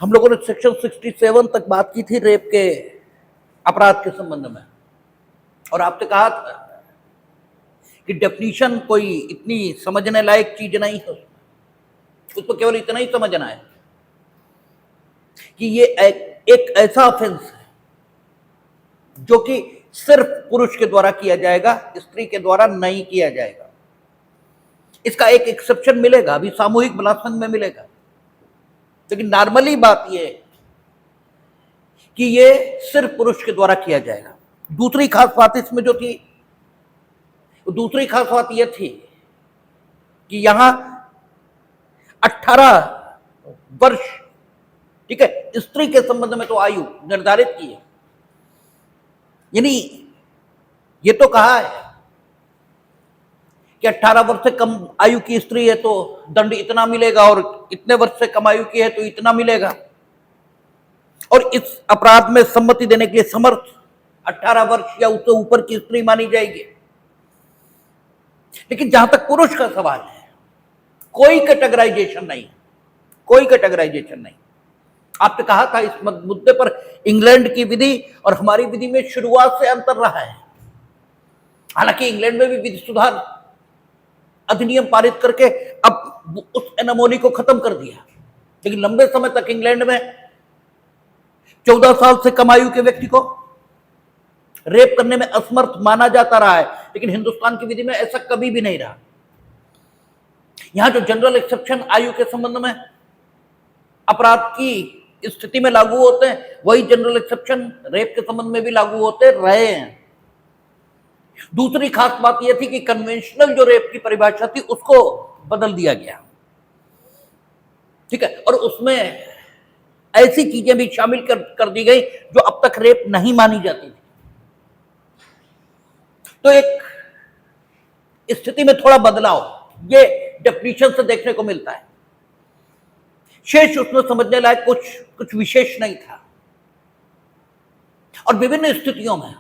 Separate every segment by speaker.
Speaker 1: हम लोगों ने सेक्शन 67 तक बात की थी रेप के अपराध के संबंध में, और आपने कहा था कि डेफिनीशन कोई इतनी समझने लायक चीज नहीं है, उसको केवल इतना ही समझना है कि ये एक ऐसा ऑफेंस है जो कि सिर्फ पुरुष के द्वारा किया जाएगा, स्त्री के द्वारा नहीं किया जाएगा। इसका एक एक्सेप्शन मिलेगा, अभी सामूहिक बलात्संग में मिलेगा, लेकिन नॉर्मली बात यह है कि ये सिर्फ पुरुष के द्वारा किया जाएगा। दूसरी खास बात इसमें जो थी, दूसरी खास बात यह थी कि यहां 18 वर्ष, ठीक है, स्त्री के संबंध में तो आयु निर्धारित की है, यानी ये तो कहा है कि 18 वर्ष से कम आयु की स्त्री है तो दंड इतना मिलेगा, और इतने वर्ष से कम आयु की है तो इतना मिलेगा, और इस अपराध में सम्मति देने के लिए समर्थ 18 वर्ष या उससे ऊपर की स्त्री मानी जाएगी। लेकिन जहां तक पुरुष का सवाल है, कोई कैटेगराइजेशन नहीं, कोई कैटेगराइजेशन नहीं। आपने कहा था इस मुद्दे पर इंग्लैंड की विधि और हमारी विधि में शुरुआत से अंतर रहा है। हालांकि इंग्लैंड में भी विधि सुधार अधिनियम पारित करके अब उस एनोमली को खत्म कर दिया, लेकिन लंबे समय तक इंग्लैंड में 14 साल से कम आयु के व्यक्ति को रेप करने में असमर्थ माना जाता रहा है, लेकिन हिंदुस्तान की विधि में ऐसा कभी भी नहीं रहा। यहां जो जनरल एक्सेप्शन आयु के संबंध में अपराध की स्थिति में लागू होते हैं, वही जनरल एक्सेप्शन रेप के संबंध में भी लागू होते रहे हैं। दूसरी खास बात यह थी कि कन्वेंशनल जो रेप की परिभाषा थी उसको बदल दिया गया, ठीक है, और उसमें ऐसी चीजें भी शामिल कर दी गई जो अब तक रेप नहीं मानी जाती थी। तो एक स्थिति में थोड़ा बदलाव ये डेफिनेशन से देखने को मिलता है। शेष उसमें समझने लायक कुछ विशेष नहीं था, और विभिन्न स्थितियों में,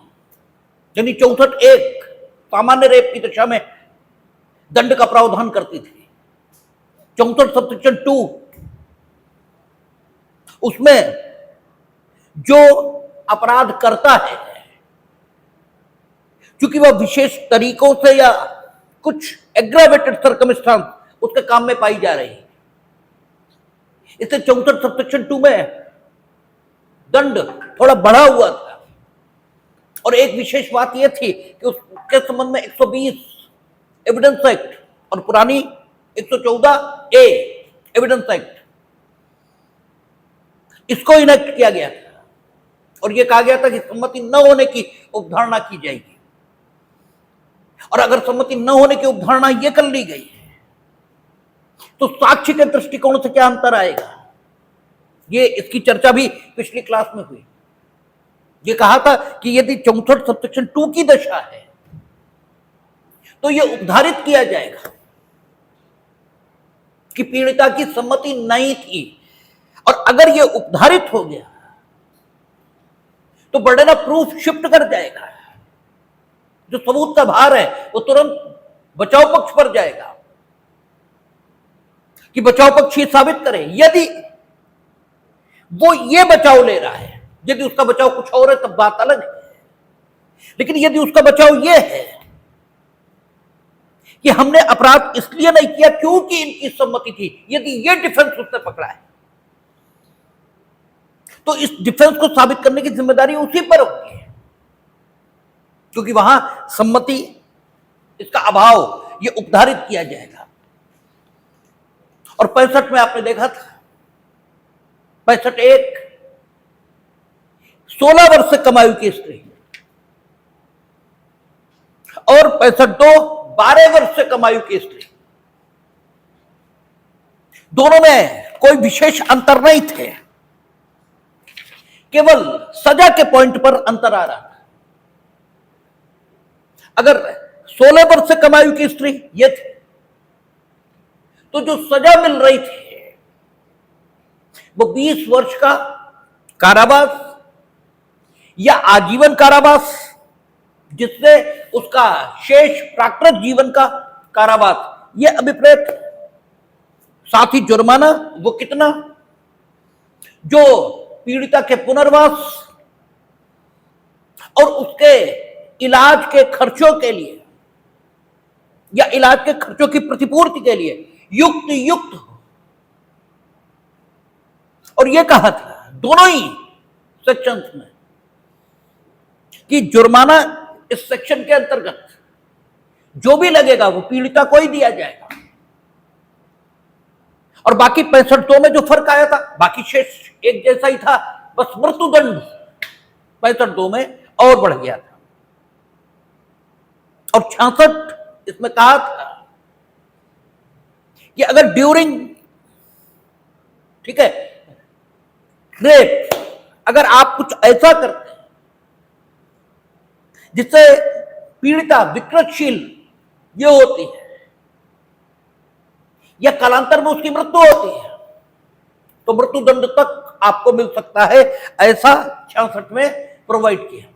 Speaker 1: यानी 64(1) सामान्य रेप की दशा में दंड का प्रावधान करती थी। 64 सबसेक्शन 2 उसमें जो अपराध करता है, क्योंकि वह विशेष तरीकों से या कुछ एग्रावेटेड सर्कमस्टांस उसके काम में पाई जा रही है, इससे 64 सबसेक्शन 2 में दंड थोड़ा बढ़ा हुआ था। और एक विशेष बात यह थी कि उसके संबंध में 120 एविडेंस एक्ट और पुरानी 114A एविडेंस एक्ट, इसको इनेक्ट किया गया था, और यह कहा गया था कि सम्मति न होने की उपधारणा की जाएगी, और अगर सम्मति न होने की उपधारणा यह कर ली गई तो साक्ष्य के दृष्टिकोण से क्या अंतर आएगा, ये इसकी चर्चा भी पिछली क्लास में हुई। ये कहा था कि यदि 64 सबसेक्शन 2 की दशा है तो यह उपधारित किया जाएगा कि पीड़िता की सम्मति नहीं थी, और अगर यह उपधारित हो गया तो बर्डन ऑफ प्रूफ शिफ्ट कर जाएगा, जो सबूत का भार है वो तुरंत बचाव पक्ष पर जाएगा कि बचाव पक्ष ये साबित करे। यदि वो ये बचाव ले रहा है, यदि उसका बचाव कुछ और है तब बात अलग है, लेकिन यदि उसका बचाव ये है कि हमने अपराध इसलिए नहीं किया क्योंकि इनकी सम्मति थी, यदि ये डिफेंस उसने पकड़ा है तो इस डिफेंस को साबित करने की जिम्मेदारी उसी पर होगी, क्योंकि वहां सम्मति, इसका अभाव, ये उपधारित किया जाएगा। और 65 में आपने देखा था, 65(1) 16 वर्ष से कम आयु की स्त्री, और 65(2) 12 वर्ष से कम आयु की स्त्री, दोनों में कोई विशेष अंतर नहीं थे, केवल सजा के पॉइंट पर अंतर आ रहा था। अगर 16 वर्ष से कम आयु की स्त्री ये थी तो जो सजा मिल रही थी वो 20 वर्ष का कारावास या आजीवन कारावास, जिससे उसका शेष प्राकृत जीवन का कारावास, यह अभिप्रेत, साथ ही जुर्माना, वो कितना जो पीड़िता के पुनर्वास और उसके इलाज के खर्चों के लिए या इलाज के खर्चों की प्रतिपूर्ति के लिए युक्त हो। और यह कहा था दोनों ही सेक्शंस में कि जुर्माना इस सेक्शन के अंतर्गत जो भी लगेगा वो पीड़िता को ही दिया जाएगा। और बाकी 65 में जो फर्क आया था, बाकी शेष एक जैसा ही था, बस मृत्युदंड 65 में और बढ़ गया था। और 66 इसमें कहा था कि अगर ड्यूरिंग, ठीक है, रेप, अगर आप कुछ ऐसा करते हैं जिससे पीड़िता विकृतशील ये होती है या कालांतर में उसकी मृत्यु होती है, तो मृत्युदंड तक आपको मिल सकता है, ऐसा 66 में प्रोवाइड किया।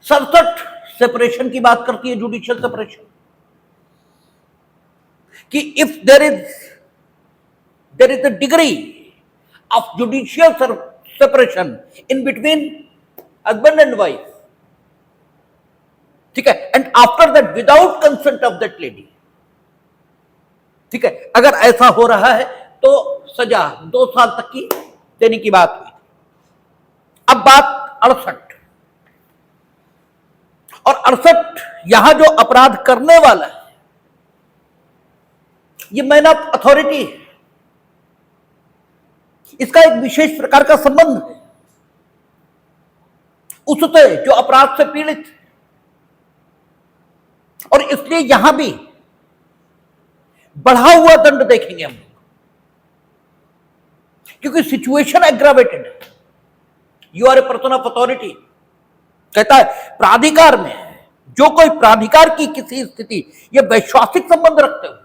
Speaker 1: 67 सेपरेशन की बात करती है, जुडिशियल सेपरेशन, कि if there is a degree of judicial separation in between husband and wife, ठीक है, and after that without consent of that lady, ठीक है, अगर ऐसा हो रहा है तो सजा 2 साल तक की देने की बात हुई। अब बात 68, और 68 यहां जो अपराध करने वाला है ये मैन ऑफ अथॉरिटी है, इसका एक विशेष प्रकार का संबंध है उससे जो अपराध से पीड़ित, और इसलिए यहां भी बढ़ा हुआ दंड देखेंगे हम लोग, क्योंकि सिचुएशन एग्रावेटेड है। You are a person of authority, कहता है प्राधिकार में जो कोई प्राधिकार की किसी स्थिति, ये वैश्वासिक संबंध रखते हुए,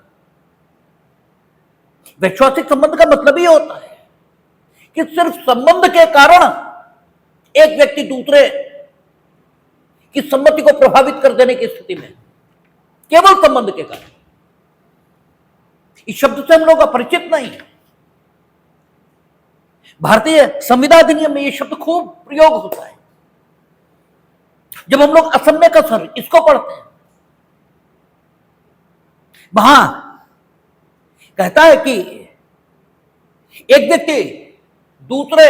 Speaker 1: वैश्वासिक संबंध का मतलब ये होता है कि सिर्फ संबंध के कारण एक व्यक्ति दूसरे की सम्मति को प्रभावित कर देने की स्थिति में, केवल संबंध के कारण। इस शब्द से हम लोग अपरिचित नहीं है। भारतीय संविधान अधिनियम में यह शब्द खूब प्रयोग होता है। जब हम लोग असम्य कसर इसको पढ़ते हैं, वहां कहता है कि एक व्यक्ति दूसरे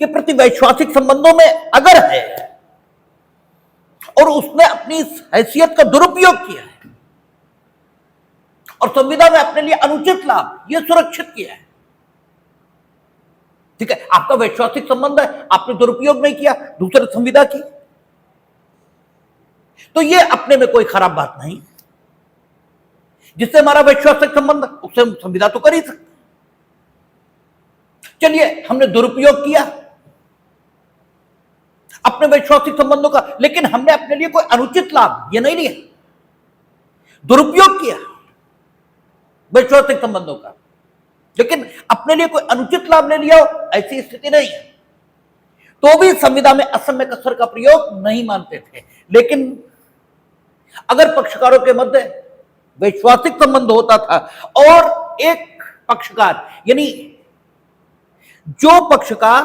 Speaker 1: के प्रति वैश्वासिक संबंधों में अगर है और उसने अपनी हैसियत का दुरुपयोग किया है और संविदा में अपने लिए अनुचित लाभ यह सुरक्षित किया है, ठीक है, आपका वैश्वासिक संबंध है, आपने दुरुपयोग नहीं किया दूसरे संविदा की, तो यह अपने में कोई खराब बात नहीं। जिससे हमारा वैश्वासिक संबंध, उससे हम संविदा तो कर ही सकते। चलिए, हमने दुरुपयोग किया अपने वैश्वासिक संबंधों का, लेकिन हमने अपने लिए कोई अनुचित लाभ ये नहीं लिया, दुरुपयोग किया वैश्वासिक संबंधों का, लेकिन अपने लिए कोई अनुचित लाभ ले लिया हो, ऐसी स्थिति नहीं है, तो भी संविदा में असम्य कसर का प्रयोग नहीं मानते थे। लेकिन अगर पक्षकारों के मध्य वैश्वासिक संबंध होता था और एक पक्षकार, यानी जो पक्षकार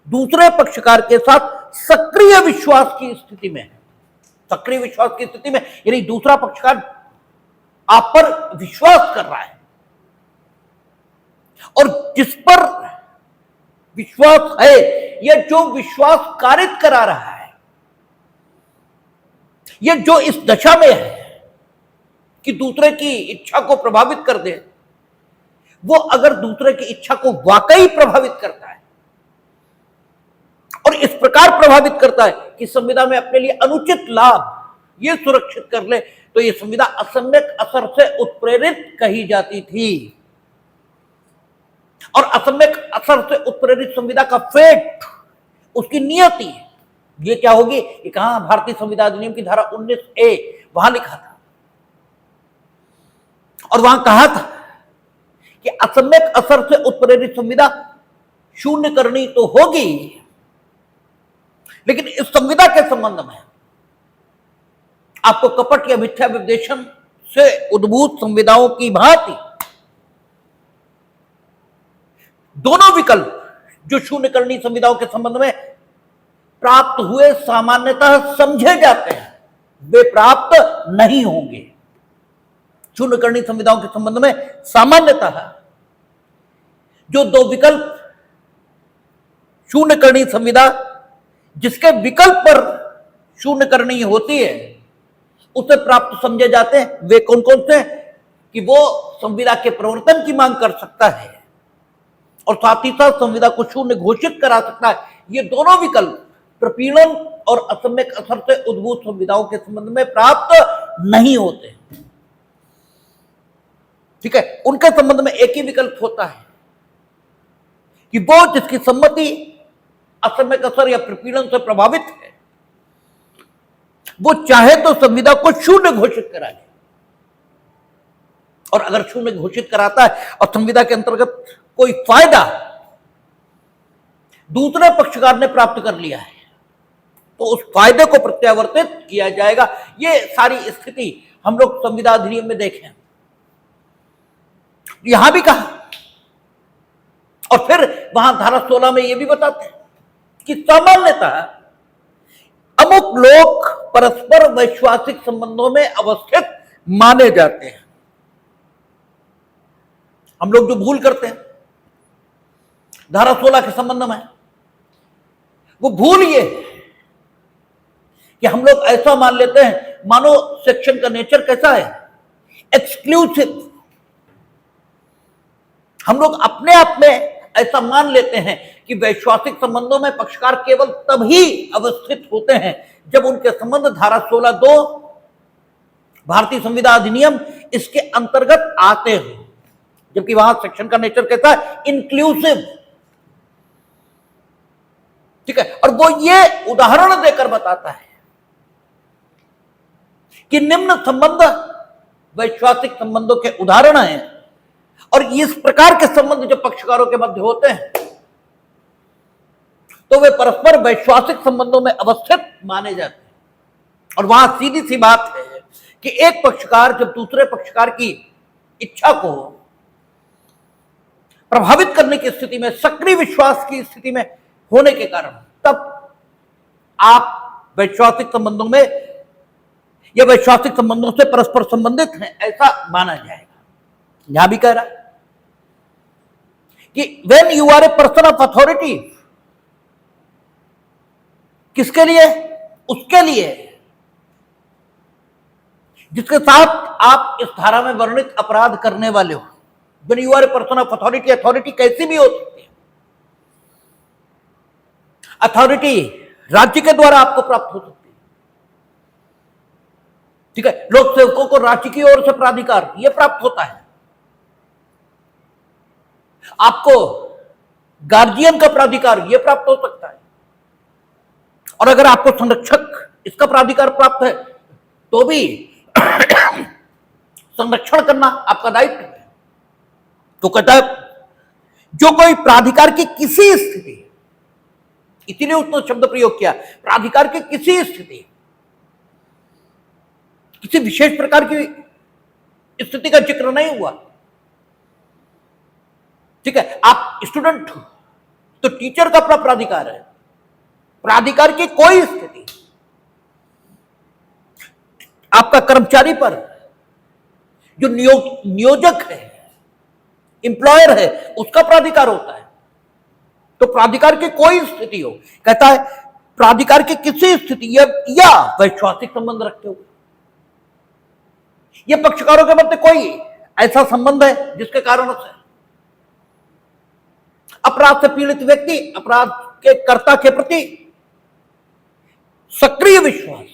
Speaker 1: दूसरे पक्षकार के साथ सक्रिय विश्वास की स्थिति में है, सक्रिय विश्वास की स्थिति में यानी दूसरा पक्षकार आप पर विश्वास कर रहा है और जिस पर विश्वास है या जो विश्वास कारित करा रहा है, या जो इस दशा में है कि दूसरे की इच्छा को प्रभावित कर दे, वो अगर दूसरे की इच्छा को वाकई प्रभावित करता है और इस प्रकार प्रभावित करता है कि संविदा में अपने लिए अनुचित लाभ ये सुरक्षित कर ले, तो ये संविदा असम्यक असर से उत्प्रेरित कही जाती थी। और असम्यक असर से उत्प्रेरित संविदा का फेट, उसकी नियति ये क्या होगी, ये कहां भारतीय संविधान अधिनियम की धारा 19A वहां लिखा था, और वहां कहा था कि असम्यक असर से उत्प्रेरित संविदा शून्य करनी तो होगी, लेकिन इस संविदा के संबंध में आपको कपट या मिथ्या विदेशन से उद्भूत संविदाओं की भांति दोनों विकल्प जो शून्यकर्णी संविदाओं के संबंध में प्राप्त हुए सामान्यतः समझे जाते हैं, वे प्राप्त नहीं होंगे। शून्यकर्णी संविदाओं के संबंध में सामान्यतः जो दो विकल्प शून्यकर्णी संविदा जिसके विकल्प पर शून्यकर्णी होती है उसे प्राप्त समझे जाते हैं, वे कौन कौन से कि वो संविदा के प्रवर्तन की मांग कर सकता है और साथ ही साथ संविदा को शून्य घोषित करा सकता है। ये दोनों विकल्प प्रपीड़न और असम्यक असर से उद्भूत संविदाओं के संबंध में प्राप्त नहीं होते। ठीक है, उनके संबंध में एक ही विकल्प होता है कि वो जिसकी सम्मति असम्यक असर या प्रपीड़न से प्रभावित है वो चाहे तो संविदा को शून्य घोषित करा ले, और अगर शून्य घोषित कराता है और संविदा के अंतर्गत कोई फायदा दूसरे पक्षकार ने प्राप्त कर लिया है तो उस फायदे को प्रत्यावर्तित किया जाएगा। ये सारी स्थिति हम लोग संविदा अधिनियम में देखें, यहां भी कहा और फिर वहां धारा 16 में यह भी बताते हैं कि सामान्यतः अमुक लोग परस्पर वैश्वासिक संबंधों में अवस्थित माने जाते हैं। हम लोग जो भूल करते हैं धारा 16 के संबंध में, वो भूल ये कि हम लोग ऐसा मान लेते हैं, मानो सेक्शन का नेचर कैसा है, एक्सक्लूसिव। हम लोग अपने आप में ऐसा मान लेते हैं कि वैश्वासिक संबंधों में पक्षकार केवल तभी अवस्थित होते हैं जब उनके संबंध धारा 16(2) भारतीय संविदा अधिनियम इसके अंतर्गत आते हैं, जबकि वहां सेक्शन का नेचर कैसा है, इंक्लूसिव। ठीक है, और वो ये उदाहरण देकर बताता है कि निम्न संबंध वैश्वासिक संबंधों के उदाहरण हैं और इस प्रकार के संबंध जो पक्षकारों के मध्य होते हैं तो वे परस्पर वैश्वासिक संबंधों में अवस्थित माने जाते हैं। और वहां सीधी सी बात है कि एक पक्षकार जब दूसरे पक्षकार की इच्छा को प्रभावित करने की स्थिति में, सक्रिय विश्वास की स्थिति में होने के कारण, तब आप वैश्वासिक संबंधों में या वैश्वासिक संबंधों से परस्पर संबंधित हैं ऐसा माना जाएगा। यहां भी कह रहा है कि when you are a person of authority, किसके लिए, उसके लिए जिसके साथ आप इस धारा में वर्णित अपराध करने वाले हो। When you are a person of authority, authority कैसी भी हो सकती है, अथॉरिटी राज्य के द्वारा आपको प्राप्त हो सकती है। ठीक है, लोक सेवकों को राज्य की ओर से प्राधिकार यह प्राप्त होता है, आपको गार्जियन का प्राधिकार यह प्राप्त हो सकता है, और अगर आपको संरक्षक इसका प्राधिकार प्राप्त है तो भी संरक्षण करना आपका दायित्व है। तो कहता है जो कोई प्राधिकार की किसी स्थिति, इसीलिए उसने शब्द प्रयोग किया, प्राधिकार की किसी स्थिति, किसी विशेष प्रकार की स्थिति का जिक्र नहीं हुआ। ठीक है, आप स्टूडेंट हो तो टीचर का अपना प्राधिकार है, प्राधिकार की कोई स्थिति, आपका कर्मचारी पर जो नियोजक है, एम्प्लॉयर है, उसका प्राधिकार होता है। तो प्राधिकार की कोई स्थिति हो, कहता है प्राधिकार की किसी स्थिति या वैश्वासिक संबंध रखते हुए, यह पक्षकारों के मध्य कोई ऐसा संबंध है जिसके कारण से अपराध से पीड़ित व्यक्ति अपराध के कर्ता के प्रति सक्रिय विश्वास,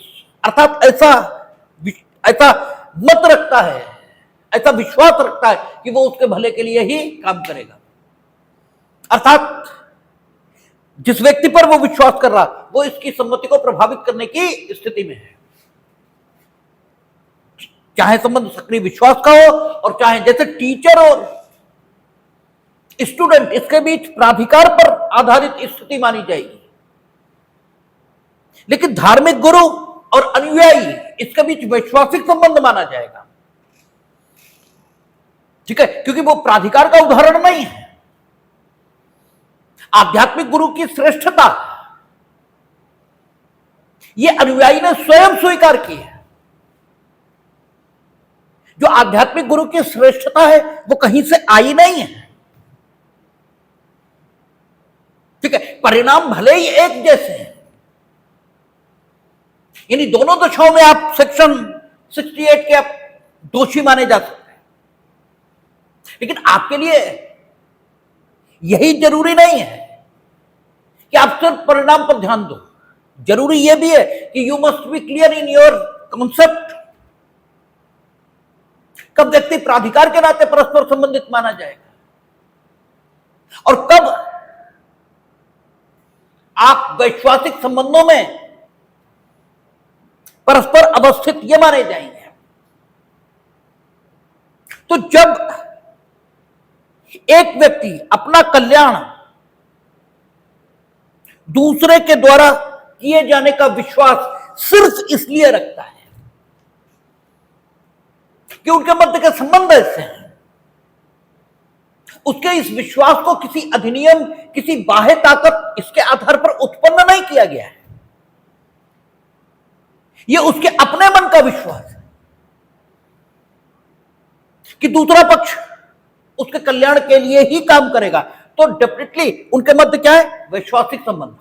Speaker 1: अर्थात ऐसा मत रखता है, ऐसा विश्वास रखता है कि वो उसके भले के लिए ही काम करेगा। अर्थात जिस व्यक्ति पर वो विश्वास कर रहा वो इसकी सम्मति को प्रभावित करने की स्थिति में है, चाहे संबंध सक्रिय विश्वास का हो और चाहे जैसे टीचर और स्टूडेंट, इसके बीच प्राधिकार पर आधारित स्थिति मानी जाएगी। लेकिन धार्मिक गुरु और अनुयायी, इसके बीच वैश्वासिक संबंध माना जाएगा। ठीक है, क्योंकि वो प्राधिकार का उदाहरण नहीं है, आध्यात्मिक गुरु की श्रेष्ठता यह अनुयायी ने स्वयं स्वीकार की है। जो आध्यात्मिक गुरु की श्रेष्ठता है वो कहीं से आई नहीं है। ठीक है, परिणाम भले ही एक जैसे हैं, यानी दोनों दशाओं में आप सेक्शन 68 के आप दोषी माने जा सकते हैं, लेकिन आपके लिए यही जरूरी नहीं है कि आप सिर्फ परिणाम पर ध्यान दो। जरूरी यह भी है कि you must be clear in your concept. कब व्यक्ति प्राधिकार के नाते परस्पर संबंधित माना जाएगा और कब आप वैश्वासिक संबंधों में परस्पर अवस्थित ये माने जाएंगे। तो जब एक व्यक्ति अपना कल्याण दूसरे के द्वारा किए जाने का विश्वास सिर्फ इसलिए रखता है कि उनके मध्य के संबंध ऐसे हैं, उसके इस विश्वास को किसी अधिनियम, किसी बाह्य ताकत इसके आधार पर उत्पन्न नहीं किया गया है। यह उसके अपने मन का विश्वास है कि दूसरा पक्ष उसके कल्याण के लिए ही काम करेगा। तो डेफिनेटली उनके मध्य क्या है? वैश्वासिक संबंध।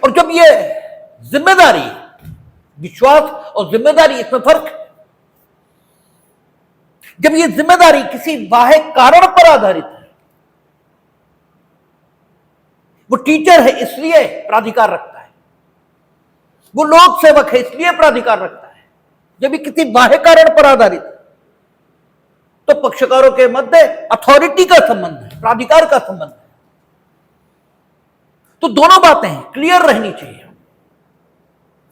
Speaker 1: और जब यह जिम्मेदारी, विश्वास और जिम्मेदारी, इसमें फर्क है। जब यह जिम्मेदारी किसी बाह्य कारण पर आधारित है, वो टीचर है इसलिए प्राधिकार रखता है, वो लोक सेवक है इसलिए प्राधिकार रखता है। जब ये किसी बाह्य कारण पर आधारित है तो पक्षकारों के मध्य अथॉरिटी का संबंध है, प्राधिकार का संबंध है। तो दोनों बातें क्लियर रहनी चाहिए।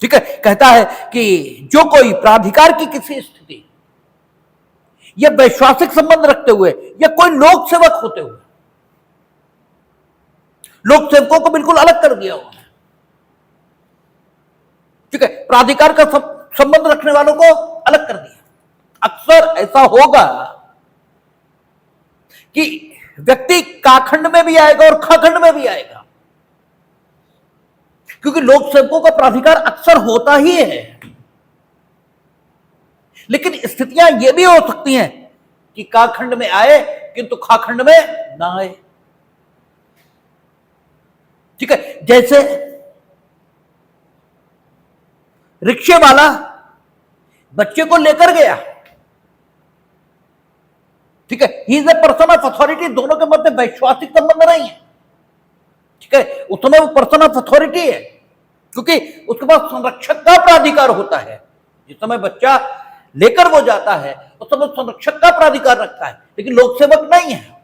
Speaker 1: ठीक है, कहता है कि जो कोई प्राधिकार की किसी स्थिति या वैश्वासिक संबंध रखते हुए या कोई लोक सेवक होते हुए, लोक सेवकों को बिल्कुल अलग कर दिया हुआ है। ठीक है, प्राधिकार का संबंध रखने वालों को अलग कर दिया। अक्सर ऐसा होगा कि व्यक्ति काखंड में भी आएगा और खाखंड में भी आएगा, क्योंकि लोक सेवकों का प्राधिकार अक्सर होता ही है। लेकिन स्थितियां यह भी हो सकती हैं कि काखंड में आए किंतु खाखंड में ना आए। ठीक है, जैसे रिक्शे वाला बच्चे को लेकर गया, ठीक है, he is a person of authority, दोनों के मध्य वैश्वासिक संबंध नहीं है। ठीक है, उस समय वो पर्सन ऑफ अथॉरिटी है क्योंकि उसके पास संरक्षक का प्राधिकार होता है। जिस समय बच्चा लेकर वो जाता है उस समय संरक्षक का प्राधिकार रखता है, लेकिन लोक सेवक नहीं है।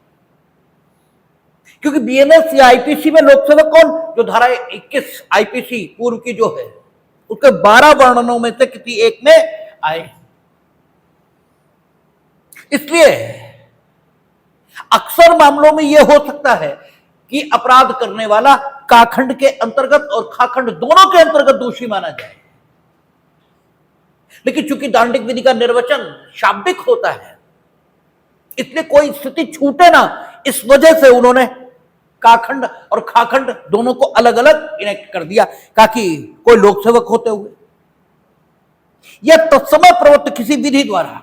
Speaker 1: क्योंकि बीएनएस या आईपीसी में लोक सेवक कौन? जो धारा 21 आईपीसी पूर्व की जो है उसके 12 वर्णनों में से किसी एक में आए। इसलिए अक्सर मामलों में यह हो सकता है कि अपराध करने वाला काखंड के अंतर्गत और खाखंड दोनों के अंतर्गत दोषी माना जाए। लेकिन चूंकि दांडिक विधि का निर्वचन शाब्दिक होता है, इसलिए कोई स्थिति छूटे ना, इस वजह से उन्होंने काखंड और खाखंड दोनों को अलग अलग इनेक्ट कर दिया, ताकि कोई लोक सेवक होते हुए या तत्समय प्रवृत्त किसी विधि द्वारा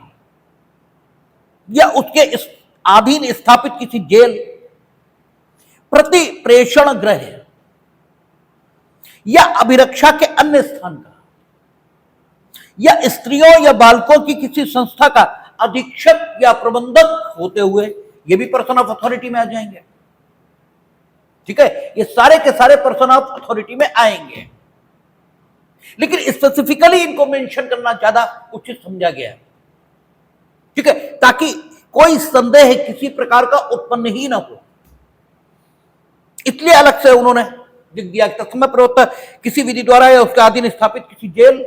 Speaker 1: या उसके अधीन स्थापित किसी जेल, प्रति प्रेषण गृह या अभिरक्षा के अन्य स्थान का या स्त्रियों या बालकों की किसी संस्था का अधीक्षक या प्रबंधक होते हुए, ये भी पर्सन ऑफ अथॉरिटी में आ जाएंगे। ठीक है, ये सारे के सारे पर्सन ऑफ अथॉरिटी में आएंगे, लेकिन स्पेसिफिकली इनको मेंशन करना ज्यादा उचित समझा गया है। ठीक है, ताकि कोई संदेह किसी प्रकार का उत्पन्न ही ना हो, इसलिए अलग से उन्होंने लिख दिया कि तत्समय प्रवृत्त किसी विधि द्वारा या उसके अधीन स्थापित किसी जेल,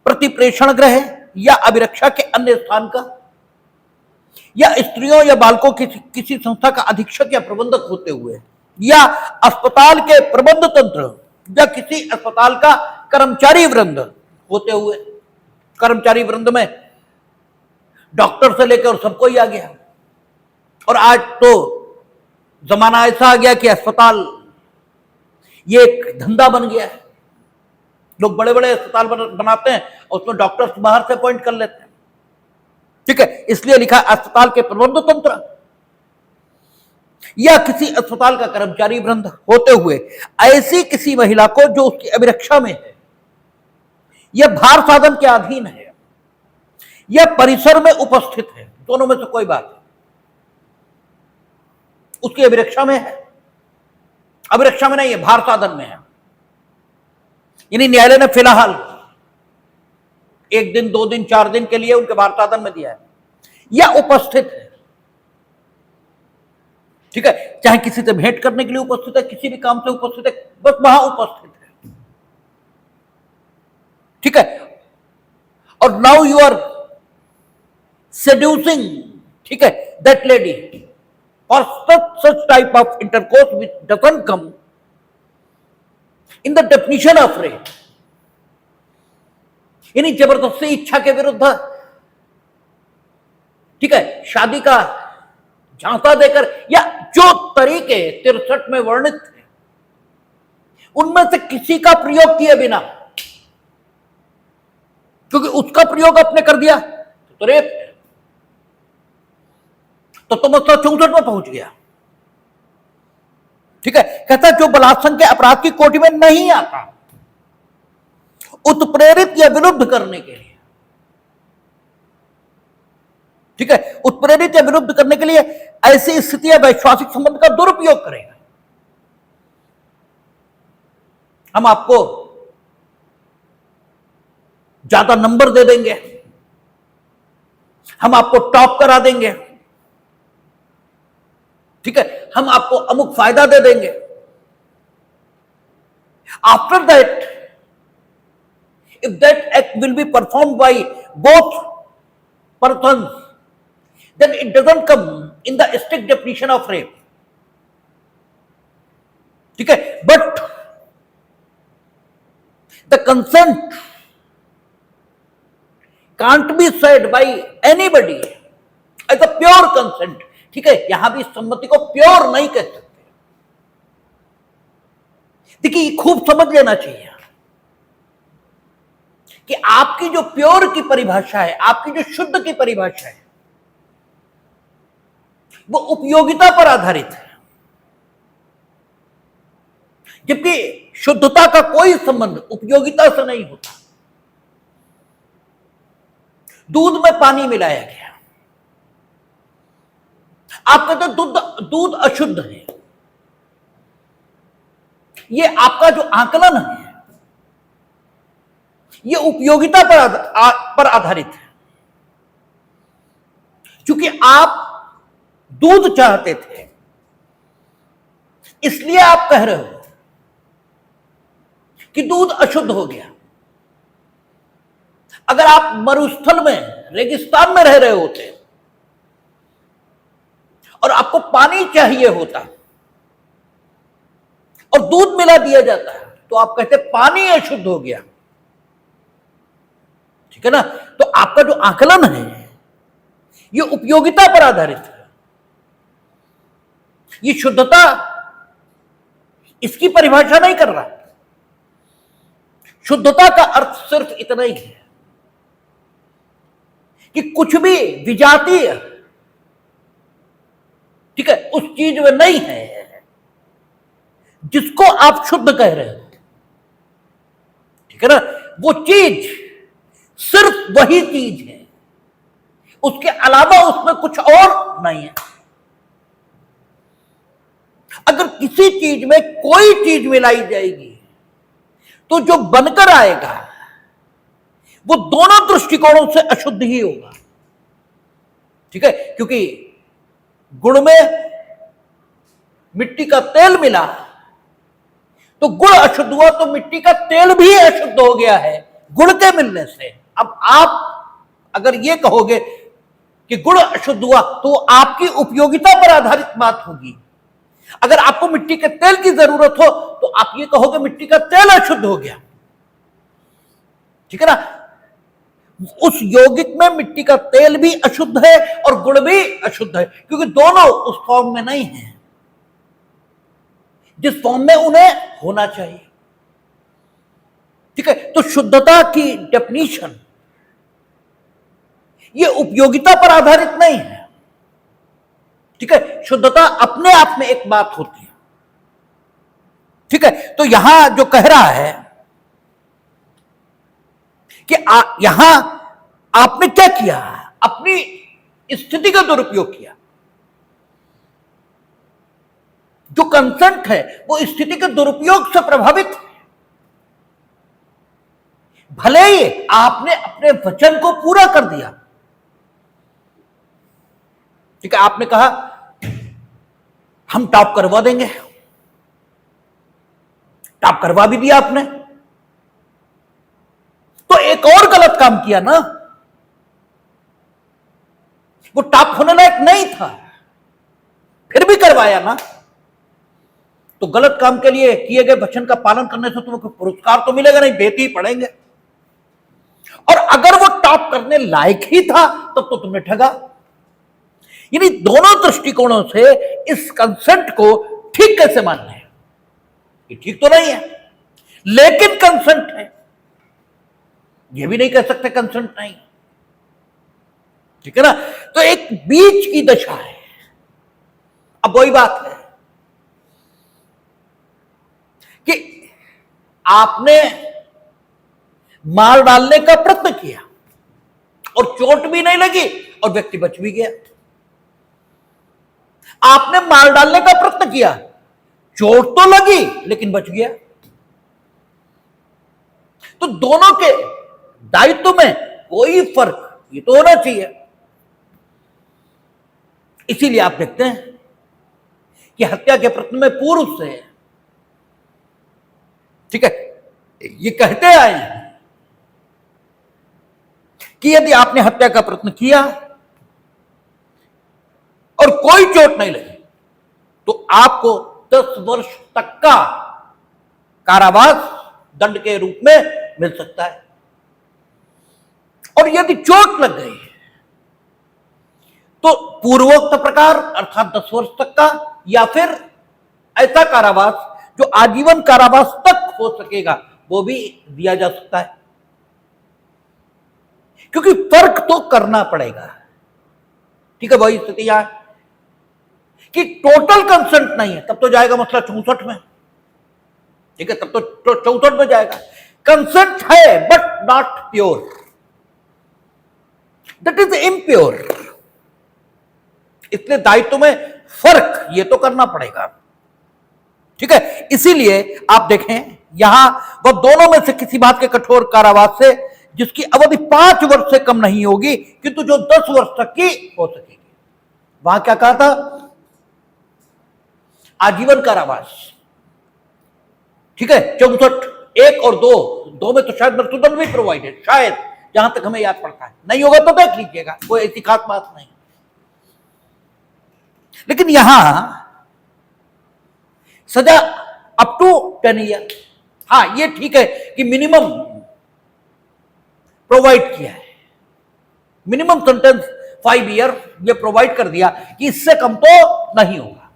Speaker 1: प्रति प्रेषण गृह या अभिरक्षा के अन्य स्थान का या स्त्रियों या बालकों की किसी संस्था का अधीक्षक या प्रबंधक होते हुए या अस्पताल के प्रबंध तंत्र या किसी अस्पताल का कर्मचारी वृंद होते हुए। कर्मचारी वृंद में डॉक्टर से लेकर सबको ही आ गया, और आज तो जमाना ऐसा आ गया कि अस्पताल ये एक धंधा बन गया है। लोग बड़े बड़े अस्पताल बनाते हैं और उसमें डॉक्टर्स बाहर से अपॉइंट कर लेते हैं। ठीक है, इसलिए लिखा अस्पताल के प्रबंध तंत्र या किसी अस्पताल का कर्मचारी वृंद होते हुए ऐसी किसी महिला को जो उसकी अभिरक्षा में है या भार साधन के अधीन है या परिसर में उपस्थित है, दोनों में से कोई बात है, उसकी अभिरक्षा में है, अभिरक्षा में नहीं है, भार साधन में है, यानी न्यायालय ने फिलहाल 1 दिन 2 दिन 4 दिन के लिए उनके भार साधन में दिया है या उपस्थित है। ठीक है, चाहे किसी से भेंट करने के लिए उपस्थित है, किसी भी काम से उपस्थित है, बस वहां उपस्थित है। ठीक है, और नाउ यू आर seducing, ठीक है, that lady for such type of intercourse which doesn't come in the definition of rape, यानी जबरदस्ती इच्छा के विरुद्ध, ठीक है, शादी का झांसा देकर या जो तरीके 63 में वर्णित थे उनमें से किसी का प्रयोग किए बिना, क्योंकि उसका प्रयोग आपने कर दिया तो रेप है, तो तुम 64 में पहुंच गया। ठीक है, कहता जो बलात्संग के अपराध की कोटि में नहीं आता, उत्प्रेरित या विरुद्ध करने के लिए, ठीक है, उत्प्रेरित या विरुद्ध करने के लिए ऐसी स्थिति या वैश्वासिक संबंध का दुरुपयोग करेगा। हम आपको ज्यादा नंबर दे देंगे, हम आपको टॉप करा देंगे, ठीक है, हम आपको अमुक फायदा दे देंगे। After that if that act will be performed by both persons, then it doesn't come in the strict definition of rape. ठीक है, but the consent can't be said by anybody as a pure consent. ठीक है, यहां भी सम्मति को pure नहीं कह सकते। देखिए, खूब समझ लेना चाहिए कि आपकी जो प्योर की परिभाषा है, आपकी जो शुद्ध की परिभाषा है, वो उपयोगिता पर आधारित है, जबकि शुद्धता का कोई संबंध उपयोगिता से नहीं होता। दूध में पानी मिलाया गया, आप कहते हैं दूध अशुद्ध है, ये आपका जो आकलन है ये उपयोगिता पर आधारित है। क्योंकि आप दूध चाहते थे इसलिए आप कह रहे हो कि दूध अशुद्ध हो गया। अगर आप मरुस्थल में, रेगिस्तान में रह रहे होते और आपको पानी चाहिए होता और दूध मिला दिया जाता है तो आप कहते पानी अशुद्ध हो गया। ठीक है ना, तो आपका जो आकलन है ये उपयोगिता पर आधारित है, ये शुद्धता इसकी परिभाषा नहीं कर रहा। शुद्धता का अर्थ सिर्फ इतना ही है कि कुछ भी विजातीय, ठीक है, उस चीज में नहीं है जिसको आप शुद्ध कह रहे हो। ठीक है ना, वो चीज सिर्फ वही चीज है, उसके अलावा उसमें कुछ और नहीं है। अगर किसी चीज में कोई चीज मिलाई जाएगी तो जो बनकर आएगा वो दोनों दृष्टिकोणों से अशुद्ध ही होगा। ठीक है, क्योंकि गुड़ में मिट्टी का तेल मिला तो गुड़ अशुद्ध हुआ, तो मिट्टी का तेल भी अशुद्ध हो गया है गुड़ के मिलने से। अब आप अगर ये कहोगे कि गुड़ अशुद्ध हुआ तो आपकी उपयोगिता पर आधारित बात होगी। अगर आपको मिट्टी के तेल की जरूरत हो तो आप ये कहोगे मिट्टी का तेल अशुद्ध हो गया। ठीक है ना, उस यौगिक में मिट्टी का तेल भी अशुद्ध है और गुड़ भी अशुद्ध है, क्योंकि दोनों उस फॉर्म में नहीं है। जिस फॉर्म में उन्हें होना चाहिए। ठीक है, तो शुद्धता की डेफिनेशन ये उपयोगिता पर आधारित नहीं है। ठीक है, शुद्धता अपने आप में एक बात होती है। ठीक है, तो यहां जो कह रहा है कि यहां आपने क्या किया, अपनी स्थिति का दुरुपयोग किया। जो कंसेंट है वो स्थिति के दुरुपयोग से प्रभावित है। भले ही आपने अपने वचन को पूरा कर दिया। ठीक है, आपने कहा हम टॉप करवा देंगे, टॉप करवा भी दिया आपने, तो एक और गलत काम किया ना, वो टॉप होने लायक नहीं था, फिर भी करवाया ना। तो गलत काम के लिए किए गए वचन का पालन करने से तुम्हें पुरस्कार तो मिलेगा नहीं, देते ही पड़ेंगे। और अगर वो टॉप करने लायक ही था तब तो तुमने ठगा। यानी दोनों दृष्टिकोणों से इस कंसेंट को ठीक कैसे मानना है, ये ठीक तो नहीं है, लेकिन कंसेंट है, ये भी नहीं कह सकते कंसेंट नहीं। ठीक है ना, तो एक बीच की दशा है। अब वही बात है कि आपने मार डालने का प्रयत्न किया और चोट भी नहीं लगी और व्यक्ति बच भी गया। आपने मार डालने का प्रयत्न किया, चोट तो लगी लेकिन बच गया। तो दोनों के दायित्व में कोई फर्क ये तो होना चाहिए। इसीलिए आप देखते हैं कि हत्या के प्रयत्न में पूर्व से, ठीक है, ये कहते आए हैं कि यदि आपने हत्या का प्रयत्न किया और कोई चोट नहीं लगी तो आपको 10 वर्ष तक का कारावास दंड के रूप में मिल सकता है। और यदि चोट लग गई तो पूर्वोक्त प्रकार अर्थात 10 वर्ष तक का, या फिर ऐसा कारावास जो आजीवन कारावास तक हो सकेगा वो भी दिया जा सकता है। क्योंकि फर्क तो करना पड़ेगा। ठीक है, वही स्थिति यहां कि टोटल कंसेंट नहीं है, तब तो जाएगा मसला 64 में। ठीक है, तब तो 64 में जाएगा। कंसेंट है but not pure, that is impure. इसलिए दायित्व में फर्क ये तो करना पड़ेगा। ठीक है, इसीलिए आप देखें यहां वह दोनों में से किसी बात के कठोर कारावास से जिसकी अवधि 5 वर्ष से कम नहीं होगी किंतु जो 10 वर्ष तक की हो सकेगी। वहां क्या कहा था, आजीवन कारावास। ठीक है, 64 1 और 2 में तो शायद मृत्युदंड भी प्रोवाइडेड, शायद, जहां तक हमें याद पड़ता है। नहीं होगा तो देख लीजिएगा, कोई ऐसी खास बात नहीं। लेकिन यहां सजा अप टू 10 ईयर, हाँ ये ठीक है कि मिनिमम प्रोवाइड किया है, मिनिमम सेंटेंस 5 ईयर ये प्रोवाइड कर दिया कि इससे कम तो नहीं होगा।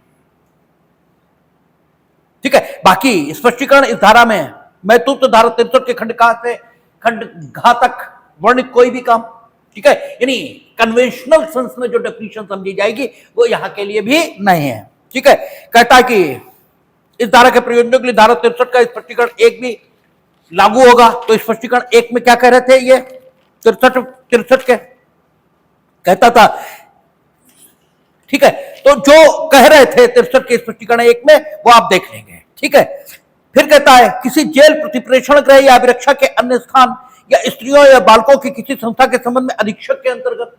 Speaker 1: ठीक है, बाकी स्पष्टीकरण इस धारा में मैं तो धारा 63 के खंडका से खंड घा तक वर्णित कोई भी काम, ठीक है, यानी कन्वेंशनल सेंस में जो डेफिनेशन समझी जाएगी वो यहां के लिए भी नहीं है। ठीक है, कहता है कि इस धारा के प्रयोजनों के लिए धारा 63 का स्पष्टीकरण 1 भी लागू होगा। तो स्पष्टीकरण 1 में क्या कह रहे थे, ये 63 के कहता था। ठीक है, तो जो कह रहे थे 63 के स्पष्टीकरण 1 में वो आप देख लेंगे। ठीक है, फिर कहता है किसी जेल प्रतिप्रेषण गृह या अभिरक्षा के अन्य स्थान या स्त्रियों या बालकों की किसी संस्था के संबंध में अधीक्षक के अंतर्गत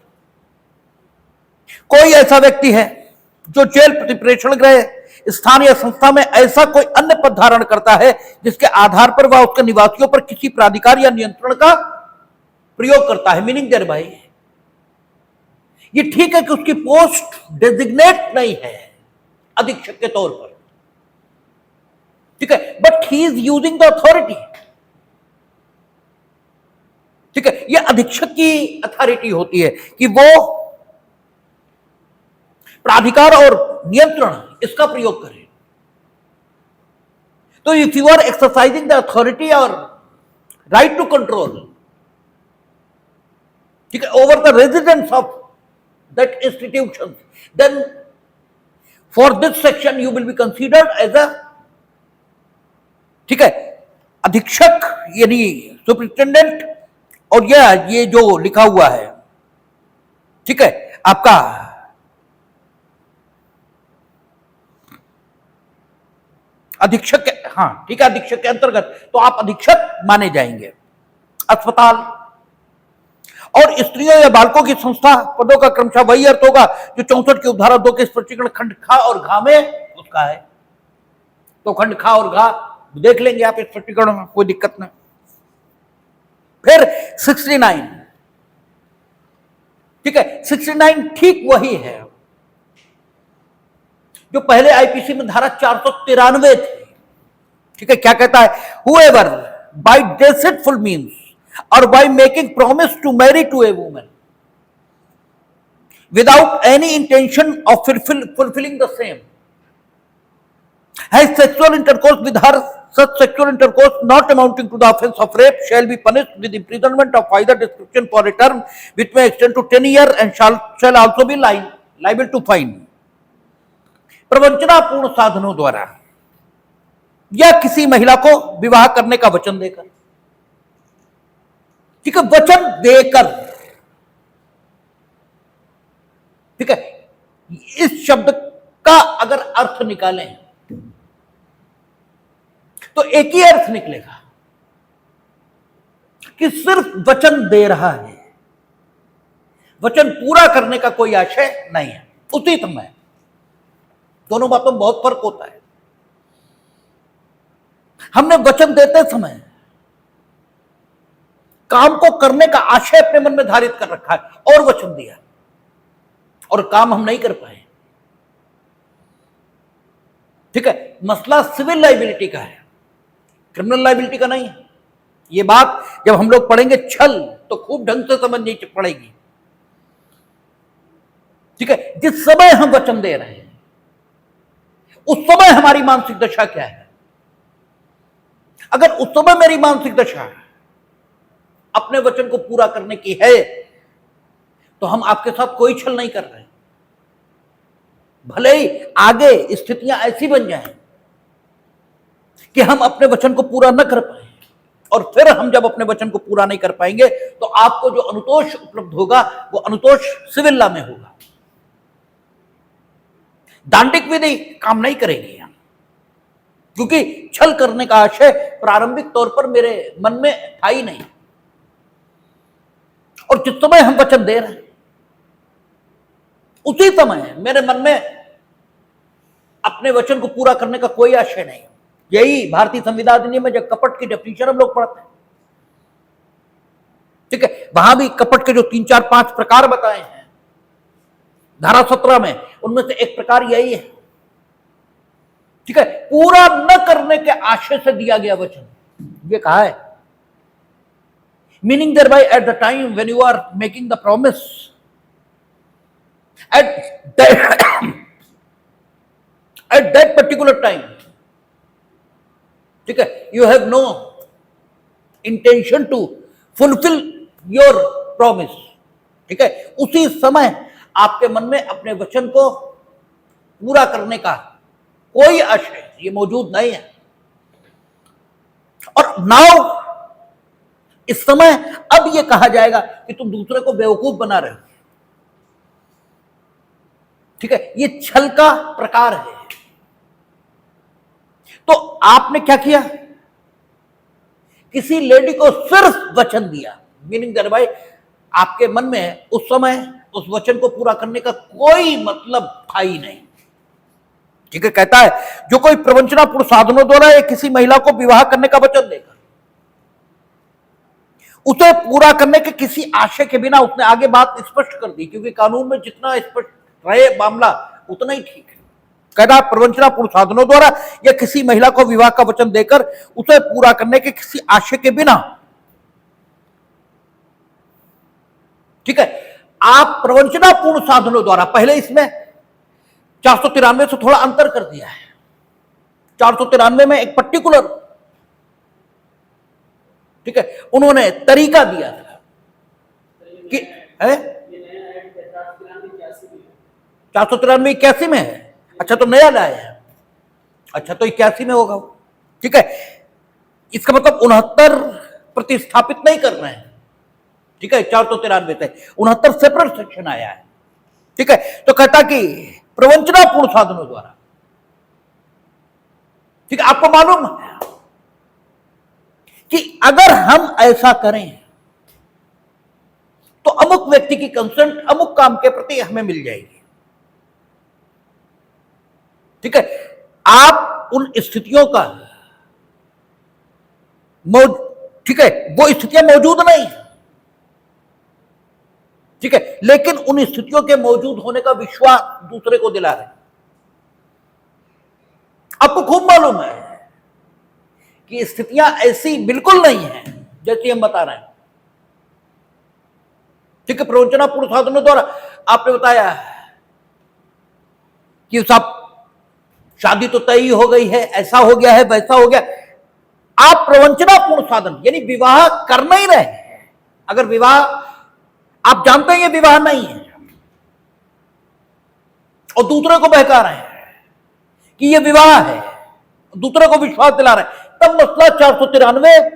Speaker 1: कोई ऐसा व्यक्ति है जो जेल प्रतिप्रेषण गृह स्थान या संस्था में ऐसा कोई अन्य पद धारण करता है जिसके आधार पर वह उसके निवासियों पर किसी प्राधिकार या नियंत्रण का प्रयोग करता है। मीनिंग देयर भाई, ये ठीक है कि उसकी पोस्ट डेजिग्नेट नहीं है अधीक्षक के तौर पर, ठीक है, but he is using the authority. ठीक है, ये अधीक्षक की अथॉरिटी होती है कि वो प्राधिकार और नियंत्रण इसका प्रयोग करे। तो if you are exercising the authority और राइट टू कंट्रोल, ठीक है, over the residents of that institution, then for this section you will be considered as a, ठीक है, अधीक्षक यानी सुपरिटेंडेंट, और ये जो लिखा हुआ है, ठीक है, आपका अधीक्षक, हाँ ठीक है, अधीक्षक के अंतर्गत तो आप अधीक्षक माने जाएंगे। अस्पताल और स्त्रियों या बालकों की संस्था पदों का क्रमशः वही अर्थ होगा जो 64 की उपधारा 2 के स्पष्टीकरण खंड खा और घा में उसका है। तो खंड खा और घा देख लेंगे आप स्पष्टीकरण में, कोई दिक्कत नहीं। फिर 69, ठीक है, 69 ठीक वही है जो पहले आईपीसी में धारा 493 थी, ठीक है। क्या कहता है? हुएवर बाय डिसेटफुल मीन्स और by making promise to marry to a woman without any intention of fulfilling the same has sexual intercourse with her, such sexual intercourse not amounting to the offense of rape shall be punished with imprisonment of either description for a term which may extend to 10 years and shall also be liable to fine। प्रवंचनापूर्ण साधनों द्वारा या किसी महिला को विवाह करने का वचन देकर, ठीक है, वचन देकर, ठीक है, इस शब्द का अगर अर्थ निकालें तो एक ही अर्थ निकलेगा कि सिर्फ वचन दे रहा है, वचन पूरा करने का कोई आशय नहीं है। उसी समय दोनों बातों में बहुत फर्क होता है। हमने वचन देते समय काम को करने का आशय अपने मन में धारित कर रखा है और वचन दिया और काम हम नहीं कर पाए, ठीक है। मसला सिविल लाइबिलिटी का है, क्रिमिनल लाइबिलिटी का नहीं है। यह बात जब हम लोग पढ़ेंगे छल तो खूब ढंग से समझनी पड़ेगी, ठीक है। जिस समय हम वचन दे रहे हैं उस समय हमारी मानसिक दशा क्या है? अगर उस समय मेरी मानसिक दशा अपने वचन को पूरा करने की है तो हम आपके साथ कोई छल नहीं कर रहे, भले ही आगे स्थितियां ऐसी बन जाएं कि हम अपने वचन को पूरा न कर पाए, और फिर हम जब अपने वचन को पूरा नहीं कर पाएंगे तो आपको जो अनुतोष उपलब्ध होगा वो अनुतोष सिविल लॉ में होगा। दांडिक विधि काम नहीं करेगी यहां, क्योंकि छल करने का आशय प्रारंभिक तौर पर मेरे मन में था ही नहीं, और जिस समय हम वचन दे रहे हैं उसी समय मेरे मन में अपने वचन को पूरा करने का कोई आशय नहीं। यही भारतीय संविधान अधिनियम में जब कपट की डेफिनेशन हम लोग पढ़ते हैं, ठीक है, वहां भी कपट के जो 3, 4, 5 प्रकार बताए हैं धारा 17 में, उनमें से एक प्रकार यही है, ठीक है, पूरा न करने के आशय से दिया गया वचन। ये कहा है meaning thereby at the time when you are making the promise at that particular time, ठीक है, you have no intention to fulfil your promise, ठीक है, उसी समय आपके मन में अपने वचन को पूरा करने का कोई आशय ये मौजूद नहीं है। और नाउ इस समय अब ये कहा जाएगा कि तुम दूसरे को बेवकूफ बना रहे हो, ठीक है, ये छल का प्रकार है। तो आपने क्या किया? किसी लेडी को सिर्फ वचन दिया, मीनिंग दैट भाई आपके मन में उस समय उस वचन को पूरा करने का कोई मतलब था ही नहीं, ठीक है। कहता है जो कोई प्रवंचनापूर्ण साधनों द्वारा या किसी महिला को विवाह करने का वचन देगा उसे पूरा करने के किसी आशय के बिना, उसने आगे बात स्पष्ट कर दी, क्योंकि कानून में जितना स्पष्ट रहे मामला उतना ही ठीक है। कहता प्रवंचनापूर्ण साधनों द्वारा या किसी महिला को विवाह का वचन देकर उसे पूरा करने के किसी आशय के बिना, ठीक है। आप प्रवंचनापूर्ण साधनों द्वारा, पहले इसमें 493 से थोड़ा अंतर कर दिया है, 493 में एक पर्टिकुलर, ठीक है, उन्होंने तरीका दिया था कि है 493 81 में है। अच्छा, तो नया लाया है। अच्छा, तो 81 में होगा वो, ठीक है। इसका मतलब 69 प्रतिस्थापित नहीं कर रहे हैं, ठीक है। 493 से 69 सेपरेट सेक्शन आया है, ठीक है। तो कहता कि प्रवंचनापूर्ण साधनों द्वारा, ठीक है। आपको मालूम है कि अगर हम ऐसा करें तो अमुक व्यक्ति की कंसेंट अमुक काम के प्रति हमें मिल जाएगी, ठीक है। आप उन स्थितियों का ठीक है, वो स्थितियां मौजूद नहीं, ठीक है, लेकिन उन स्थितियों के मौजूद होने का विश्वास दूसरे को दिला रहे हैं। आपको खूब मालूम है कि स्थितियां ऐसी बिल्कुल नहीं है जैसी हम बता रहे हैं, ठीक है। प्रवंचनापूर्ण साधनों द्वारा आपने बताया कि साहब शादी तो तय ही हो गई है, ऐसा हो गया है, वैसा हो गया। आप प्रवंचनापूर्ण साधन यानी विवाह कर नहीं रहे हैं। अगर विवाह आप जानते हैं ये विवाह नहीं है और दूसरे को बहका रहे हैं कि ये विवाह है, दूसरे को विश्वास दिला रहे हैं, तब मसला 493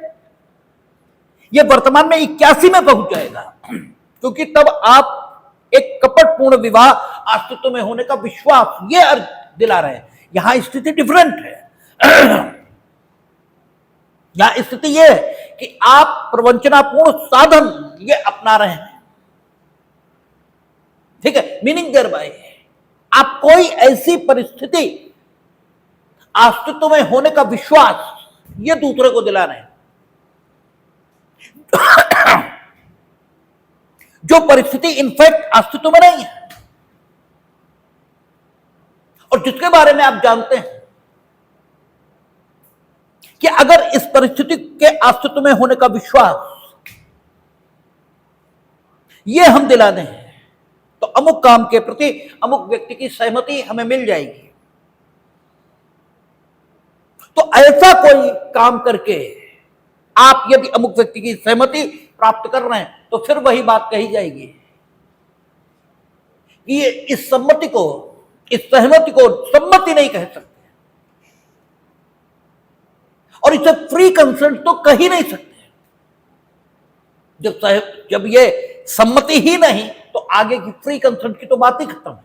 Speaker 1: ये वर्तमान में 81 में पहुंच जाएगा, क्योंकि तब आप एक कपटपूर्ण विवाह अस्तित्व में होने का विश्वास ये दिला रहे हैं। यहां स्थिति डिफरेंट है। यहां स्थिति यह है कि आप प्रवंचनापूर्ण साधन ये अपना रहे हैं, ठीक है। मीनिंग देयर बाय आप कोई ऐसी परिस्थिति अस्तित्व में होने का विश्वास ये दूसरे को दिला रहे हैं जो परिस्थिति इनफैक्ट अस्तित्व में नहीं है और जिसके बारे में आप जानते हैं कि अगर इस परिस्थिति के अस्तित्व में होने का विश्वास ये हम दिला दें तो अमुक काम के प्रति अमुक व्यक्ति की सहमति हमें मिल जाएगी। तो ऐसा कोई काम करके आप यदि अमुक व्यक्ति की सहमति प्राप्त कर रहे हैं तो फिर वही बात कही जाएगी कि ये इस सम्मति को, इस सहमति को सम्मति नहीं कह सकते और इसे फ्री कंसेंट तो कह ही नहीं सकते। जब ये सम्मति ही नहीं तो आगे की फ्री कंसेंट की तो बात ही खत्म है,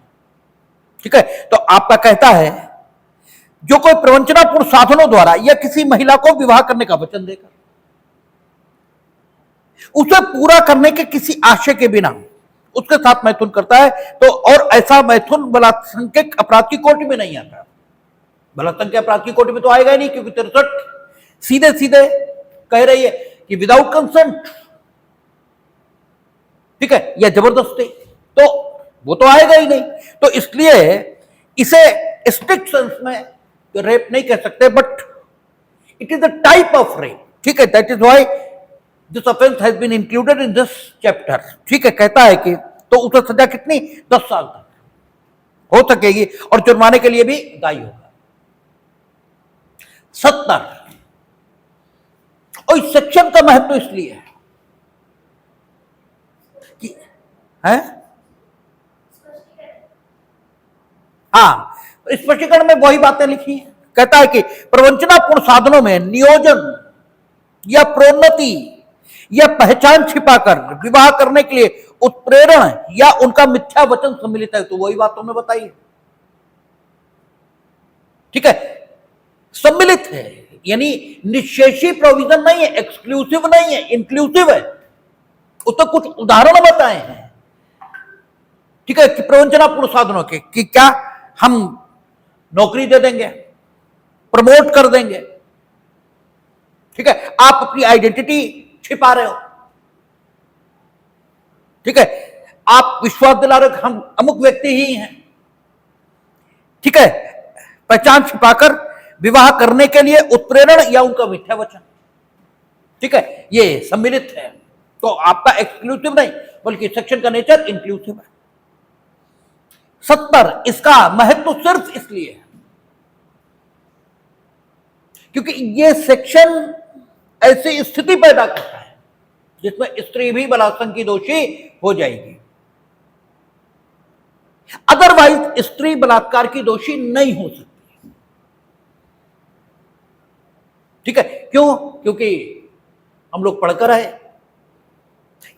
Speaker 1: ठीक है। तो आपका कहता है जो कोई प्रवंचनापूर्ण साधनों द्वारा या किसी महिला को विवाह करने का वचन देकर उसे पूरा करने के किसी आशय के बिना उसके साथ मैथुन करता है तो, और ऐसा मैथुन बलात्संग अपराध की कोटि में नहीं आता। बलात्संग के अपराध की कोटि में तो आएगा ही नहीं, क्योंकि 63 सीधे सीधे कह रही है कि विदाउट कंसेंट, ठीक है, या जबरदस्ती, तो वो तो आएगा ही नहीं। तो इसलिए इसे स्ट्रिक्ट सेंस में रेप नहीं कह सकते, but it is a type of rape, ठीक है। That is why this offence has been included in this chapter, ठीक है। कहता है कि तो उसे सजा कितनी 10 साल तक हो सकेगी और जुर्माने के लिए भी दायी होगा। 70 और इस सेक्शन का महत्व इसलिए है कि हाँ, स्पष्टीकरण में वही बातें लिखी हैं। कहता है कि प्रवंचनापूर्ण साधनों में नियोजन या प्रोन्नति या पहचान छिपाकर विवाह करने के लिए उत्प्रेरण या उनका मिथ्या वचन सम्मिलित है। तो वही बात तुमने बताई, ठीक है, सम्मिलित है, यानी निशेषी प्रोविजन नहीं है, एक्सक्लूसिव नहीं है, इंक्लूसिव है। उसमें कुछ उदाहरण बताए हैं, ठीक है, कि प्रवंचनापूर्ण साधनों के कि क्या हम नौकरी दे देंगे, प्रमोट कर देंगे, ठीक है, आप अपनी आइडेंटिटी छिपा रहे हो, ठीक है, आप विश्वास दिला रहे हो कि हम अमुक व्यक्ति ही हैं, ठीक है, पहचान छिपाकर विवाह करने के लिए उत्प्रेरण या उनका मिथ्या वचन, ठीक है, ये सम्मिलित है। तो आपका एक्सक्लूसिव नहीं बल्कि सेक्शन का नेचर इंक्लूसिव है। 70 इसका महत्व सिर्फ इसलिए है क्योंकि ये सेक्शन ऐसी स्थिति पैदा करता है जिसमें स्त्री भी बलात्कार की दोषी हो जाएगी, अदरवाइज स्त्री बलात्कार की दोषी नहीं हो सकती। ठीक है, क्यों? क्योंकि हम लोग पढ़कर आए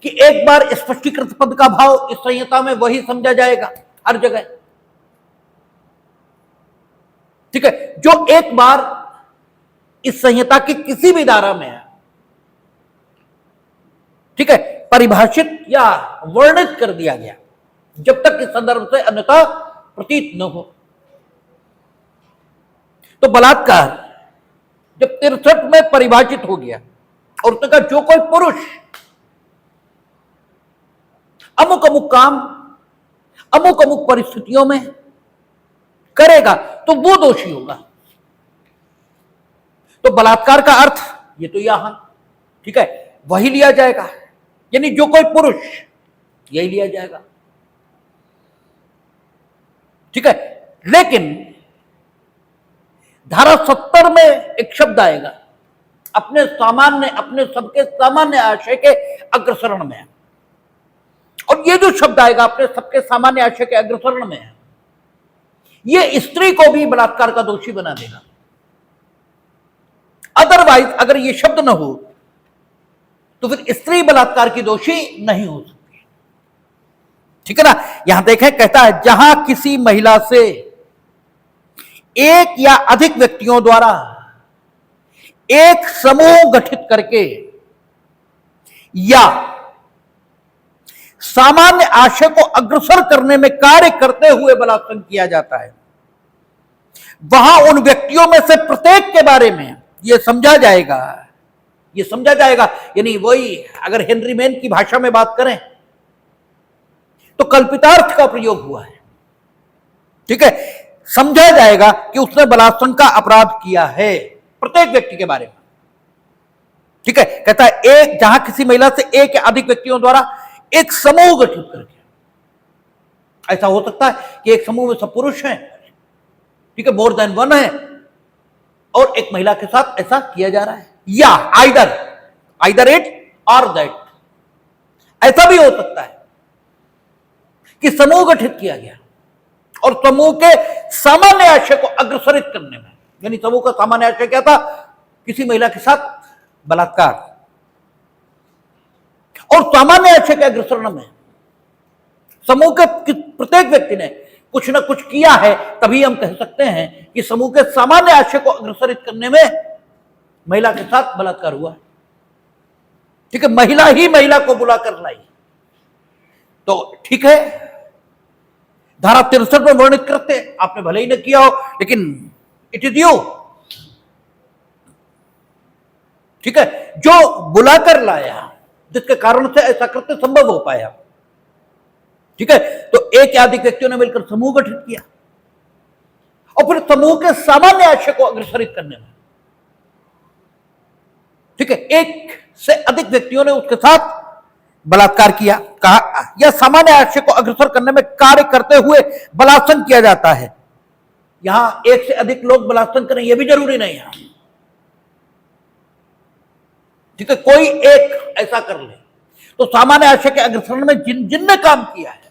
Speaker 1: कि एक बार स्पष्टीकृत पद का भाव इस संहिता में वही समझा जाएगा हर जगह। ठीक है, जो एक बार इस संहिता की किसी भी धारा में है, ठीक है, परिभाषित या वर्णित कर दिया गया, जब तक इस संदर्भ से अन्यथा प्रतीत न हो। तो बलात्कार जब 63 में परिभाषित हो गया और उसने कहा जो कोई पुरुष अमुक अमुक काम अमुक अमुक परिस्थितियों में करेगा तो वो दोषी होगा। तो बलात्कार का अर्थ ये तो यहां, ठीक है, वही लिया जाएगा, यानी जो कोई पुरुष, यही लिया जाएगा। ठीक है, लेकिन धारा 70 में एक शब्द आएगा अपने सबके सामान्य आशय के अग्रसरण में, और ये जो शब्द आएगा अपने सबके सामान्य आशय के अग्रसरण में है, ये स्त्री को भी बलात्कार का दोषी बना देगा। अदरवाइज अगर ये शब्द न हो तो फिर स्त्री बलात्कार की दोषी नहीं हो सकती। ठीक है ना? यहां देखें, कहता है जहां किसी महिला से एक या अधिक व्यक्तियों द्वारा एक समूह गठित करके या सामान्य आशय को अग्रसर करने में कार्य करते हुए बलात्कार किया जाता है, वहां उन व्यक्तियों में से प्रत्येक के बारे में यह समझा जाएगा, यानी वही अगर हेनरी मैन की भाषा में बात करें तो कल्पितार्थ का प्रयोग हुआ है। ठीक है, समझा जाएगा कि उसने बलात्कार का अपराध किया है प्रत्येक व्यक्ति के बारे में। ठीक है, कहता है एक जहां किसी महिला से एक या अधिक व्यक्तियों द्वारा एक समूह गठित करके, ऐसा हो सकता है कि एक समूह में सब पुरुष हैं, ठीक है, मोर देन वन है, और एक महिला के साथ ऐसा किया जा रहा है, या आइदर इट और दैट, ऐसा भी हो सकता है कि समूह गठित किया गया और समूह के सामान्य आशय को अग्रसरित करने में, यानी समूह का सामान्य आशय क्या था? किसी महिला के साथ बलात्कार, और सामान्य आशय के अग्रसरण में समूह के प्रत्येक व्यक्ति ने कुछ ना कुछ किया है, तभी हम कह सकते हैं कि समूह के सामान्य आशय को अग्रसरित करने में महिला के साथ बलात्कार हुआ। ठीक है, महिला ही महिला को बुलाकर लाई, तो ठीक है, धारा 63 में वर्णित करते, आपने भले ही न किया हो, लेकिन इट इज यू। ठीक है, जो बुलाकर लाया, जिसके कारण से ऐसा करते संभव हो पाया। ठीक है, तो एक या अधिक व्यक्तियों ने मिलकर समूह गठित किया और फिर समूह के सामान्य आशय को अग्रसरित करने में, ठीक है, एक से अधिक व्यक्तियों ने उसके साथ बलात्कार किया, कहा या सामान्य आशय को अग्रसर करने में कार्य करते हुए बलात्कार किया जाता है। यहां एक से अधिक लोग बलात्कार करें यह भी जरूरी नहीं है। ठीक है, कोई एक ऐसा कर ले तो सामान्य आशय के अग्रसरण में जिनने काम किया है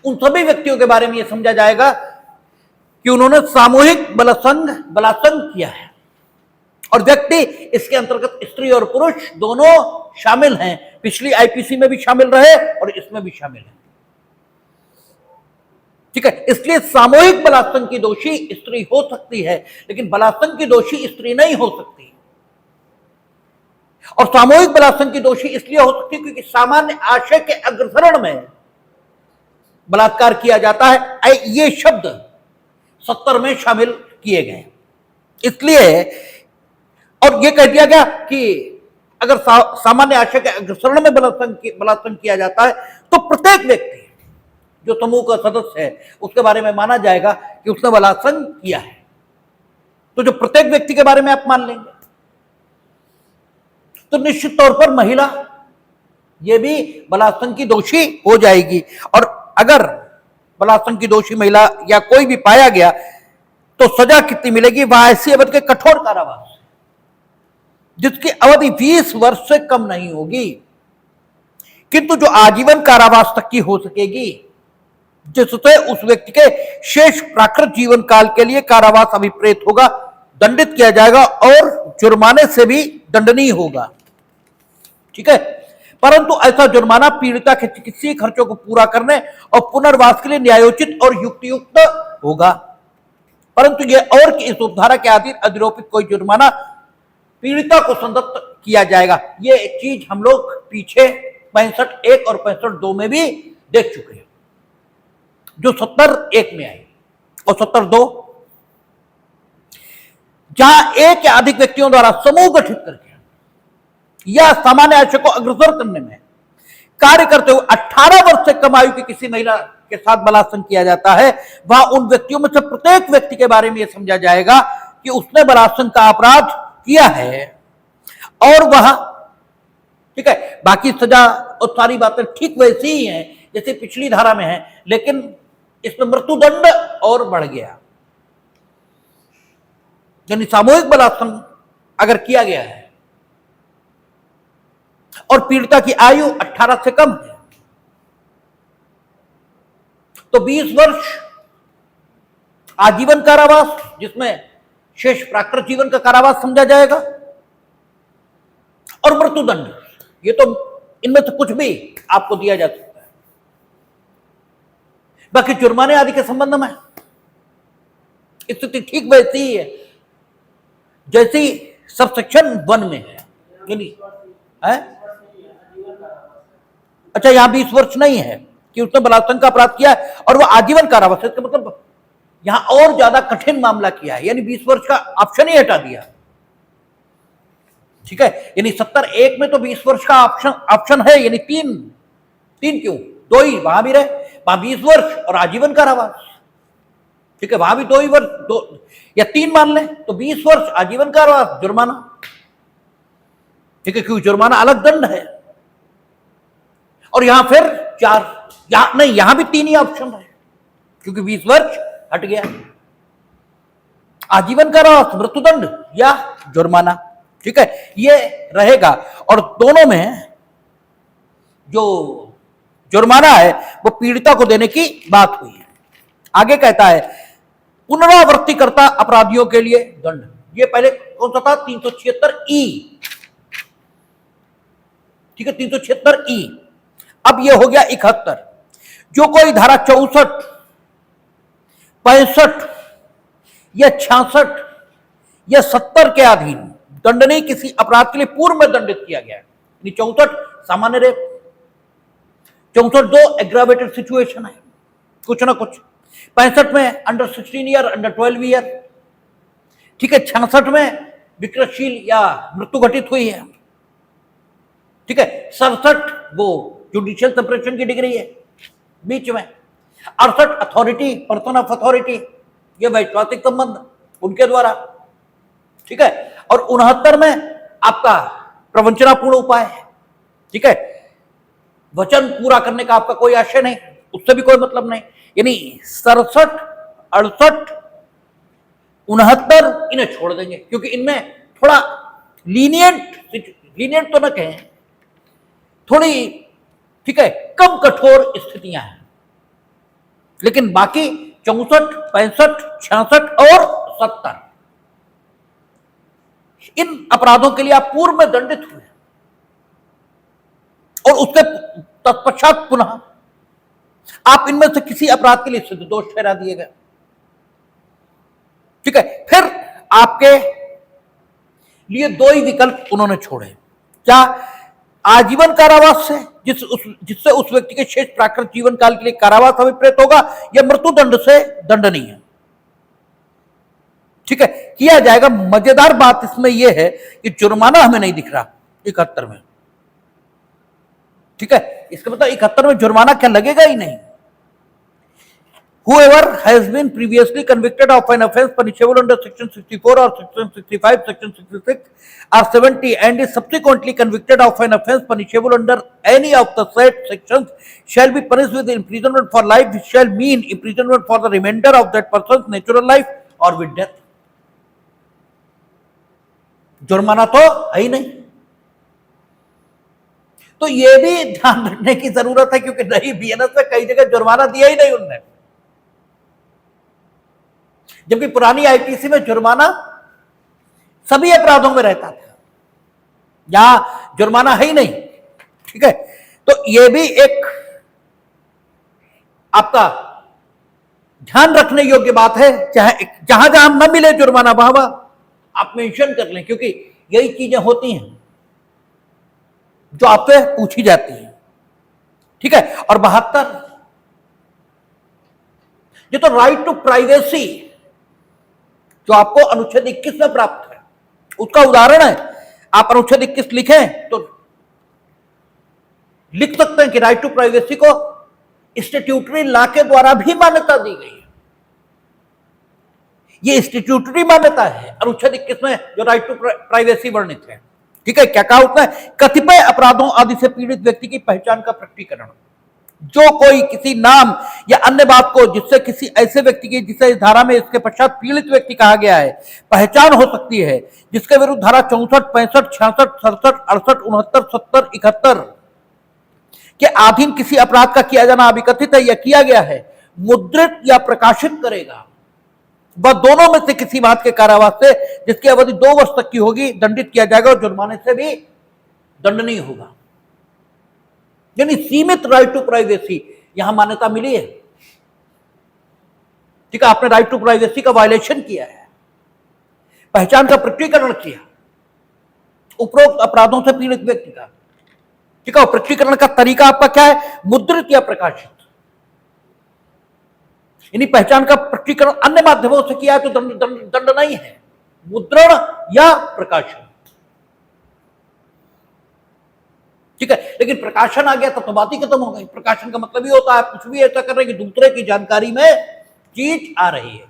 Speaker 1: उन सभी व्यक्तियों के बारे में यह समझा जाएगा कि उन्होंने सामूहिक बलात्कार किया है, और व्यक्ति इसके अंतर्गत स्त्री और पुरुष दोनों शामिल हैं। पिछली आईपीसी में भी शामिल रहे और इसमें भी शामिल है। ठीक है, इसलिए सामूहिक बलात्कार की दोषी स्त्री हो सकती है, लेकिन बलात्कार की दोषी स्त्री नहीं हो सकती। और सामूहिक बलात्कार की दोषी इसलिए हो सकती है क्योंकि सामान्य आशय के अग्रसरण में बलात्कार किया जाता है। ये शब्द 70 में शामिल किए गए, इसलिए और यह कह दिया गया कि अगर सामान्य आशय के अग्रसरण में बलात्कार किया जाता है तो प्रत्येक व्यक्ति जो समूह का सदस्य है उसके बारे में माना जाएगा कि उसने बलात्कार किया है। तो जो प्रत्येक व्यक्ति के बारे में आप मान लेंगे तो निश्चित तौर पर महिला ये भी बलात्कार की दोषी हो जाएगी। और अगर बलात्कार की दोषी महिला या कोई भी पाया गया तो सजा कितनी मिलेगी? वह ऐसी अवधि के कठोर कारावास जिसकी अवधि 20 वर्ष से कम नहीं होगी, किंतु जो आजीवन कारावास तक की हो सकेगी, जिससे उस व्यक्ति के शेष प्राकृत जीवन काल के लिए कारावास अभिप्रेत होगा, दंडित किया जाएगा और जुर्माने से भी दंडनीय होगा। ठीक है, परंतु ऐसा जुर्माना पीड़िता के चिकित्सीय खर्चों को पूरा करने और पुनर्वास के लिए न्यायोचित और युक्तियुक्त होगा। परंतु यह और कि इस उपधारा के अधीन अधिरोपित कोई जुर्माना पीड़िता को संदत्त किया जाएगा। यह चीज हम लोग पीछे 65(1) और 65(2) में भी देख चुके हैं, जो 70(1) में आई और 70(2), जहां एक या अधिक व्यक्तियों द्वारा समूह गठित करके या सामान्य आशय को अग्रसर करने में कार्य करते हुए 18 वर्ष से कम आयु की किसी महिला के साथ बलात्कार किया जाता है, वहां उन व्यक्तियों में से प्रत्येक व्यक्ति के बारे में यह समझा जाएगा कि उसने बलात्कार का अपराध किया है और वह, ठीक है, बाकी सजा और सारी बातें ठीक वैसी ही हैं जैसे पिछली धारा में है, लेकिन इसमें मृत्युदंड और बढ़ गया। यानी सामूहिक बलात्कार अगर किया गया है और पीड़िता की आयु 18 से कम है तो 20 वर्ष आजीवन कारावास, जिसमें शेष प्राकृत जीवन का कारावास समझा जाएगा, और मृत्युदंड। ये तो इनमें से कुछ भी आपको दिया जा सकता है। बाकी जुर्माने आदि के संबंध में स्थिति ठीक वैसी ही है जैसी सबसेक्शन 1 में है। है? अच्छा, यहां 20 वर्ष नहीं है कि उसने बलात्कार का अपराध किया है और वह आजीवन कारावास, इसका मतलब यहां और ज्यादा कठिन मामला किया है, यानी 20 वर्ष का ऑप्शन ही हटा दिया। ठीक है, यानी 70(1) में तो 20 वर्ष का ऑप्शन है, यानी तीन क्यों, 2 ही वहां भी रहे, वहां 20 वर्ष और आजीवन कारावास। ठीक है, वहां भी 2 ही वर्ष, 2 या 3 मान लें तो 20 वर्ष आजीवन कारावास, जुर्माना। ठीक है, क्योंकि जुर्माना अलग दंड है। और यहां फिर 4, नहीं, यहां भी 3 ही ऑप्शन है क्योंकि 20 वर्ष हट गया, आजीवन कारावास, मृत्युदंड या जुर्माना। ठीक है, ये रहेगा। और दोनों में जो जुर्माना है वो पीड़िता को देने की बात हुई है। आगे कहता है पुनरावृत्तिकर्ता अपराधियों के लिए दंड। ये पहले कौन सा था? 376(E). ठीक है, 376(E). अब ये हो गया 71। जो कोई धारा 64, 65 या 66 या 70 के अधीन दंडनीय किसी अपराध के लिए पूर्व में दंडित किया गया है, 64 सामान्य रेप, 64(2) एग्रावेटेड सिचुएशन है, कुछ ना कुछ, 65 में अंडर 16 ईयर, अंडर 12 ईयर। ठीक है, 66 में विकृतशील या मृत्यु घटित हुई है। ठीक है, 67 वो जुडिशियल सेपरेशन की डिग्री है बीच में, 68 अथॉरिटी, पर्सन ऑफ अथॉरिटी, ये वैश्वासिक संबंध उनके द्वारा। ठीक है, और 69 में आपका प्रवंचनापूर्ण उपाय है। ठीक है, वचन पूरा करने का आपका कोई आशय नहीं, उससे भी कोई मतलब नहीं। यानी 67, 68, 69 इन्हें छोड़ देंगे क्योंकि इनमें थोड़ा लीनियंट तो न कहें, थोड़ी, ठीक है, कम कठोर स्थितियां हैं। लेकिन बाकी 64, 65, 66 और 70 इन अपराधों के लिए आप पूर्व में दंडित हुए और उसके तत्पश्चात पुनः आप इनमें से किसी अपराध के लिए सिद्ध दोष ठहरा दिए गए। ठीक है, फिर आपके लिए 2 ही विकल्प उन्होंने छोड़े। क्या? आजीवन कारावास से जिससे उस व्यक्ति के शेष प्राकृत जीवन काल के लिए कारावास अभिप्रेत होगा, या मृत्युदंड से दंडनीय है। ठीक है, किया जाएगा। मजेदार बात इसमें यह है कि जुर्माना हमें नहीं दिख रहा 71 में। ठीक है, इसका मतलब 71 में जुर्माना क्या लगेगा ही नहीं। Whoever has been previously convicted of an offence punishable under section 64 or section 65, section 66 or 70 and is subsequently convicted of an offence punishable under any of the said sections shall be punished with imprisonment for life, which shall mean imprisonment for the remainder of that person's natural life और with death. जुर्माना तो है ही नहीं। तो यह भी ध्यान रखने की जरूरत है, क्योंकि नई बीएनएस में कई जगह जुर्माना दिया ही नहीं उनने, जबकि पुरानी आईपीसी में जुर्माना सभी अपराधों में रहता था, यहां जुर्माना है ही नहीं। ठीक है, तो यह भी एक आपका ध्यान रखने योग्य बात है। चाहे जहां जहां न मिले जुर्माना वहां वहां आप मेंशन कर लें, क्योंकि यही चीजें होती हैं जो आपसे पूछी जाती है। ठीक है, और 72 ये तो राइट टू प्राइवेसी जो आपको अनुच्छेद 21 में प्राप्त है, उसका उदाहरण है। आप अनुच्छेद 21 लिखें तो लिख सकते हैं कि राइट टू प्राइवेसी को स्टैट्यूटरी लॉ के द्वारा भी मान्यता दी गई है। ये स्टैट्यूटरी मान्यता है अनुच्छेद 21 में, जो राइट टू प्राइवेसी वर्णित है। ठीक है, क्या कहा उसमें? कतिपय अपराधों आदि से पीड़ित व्यक्ति की पहचान का प्रकटीकरण। जो कोई किसी नाम या अन्य बात को जिससे किसी ऐसे व्यक्ति की, जिसे इस धारा में इसके पश्चात पीड़ित व्यक्ति कहा गया है, पहचान हो सकती है, जिसके विरुद्ध धारा 64, 65, 66, 67, 68, 69, 70, 71 के अधीन किसी अपराध का किया जाना अभिकथित है या किया गया है, मुद्रित या प्रकाशित करेगा, वह दोनों में से किसी बात के कारावास से जिसकी अवधि 2 वर्ष तक की होगी दंडित किया जाएगा, और जुर्माने से भी दंडनीय होगा। यानी सीमित राइट टू प्राइवेसी यहां मान्यता मिली है। ठीक है, आपने राइट टू प्राइवेसी का वायलेशन किया है, पहचान का प्रकटीकरण किया उपरोक्त अपराधों से पीड़ित व्यक्ति का। ठीक है, प्रकटीकरण का तरीका आपका क्या है? मुद्रित या प्रकाशित। यानी पहचान का प्रकटीकरण अन्य माध्यमों से किया है तो दंड नहीं है, मुद्रण या प्रकाशन। ठीक है, लेकिन प्रकाशन आ गया तो बात ही खत्म हो गई। प्रकाशन का मतलब ही होता है कुछ भी ऐसा कर रहे हैं कि दूसरे की जानकारी में चीज आ रही है।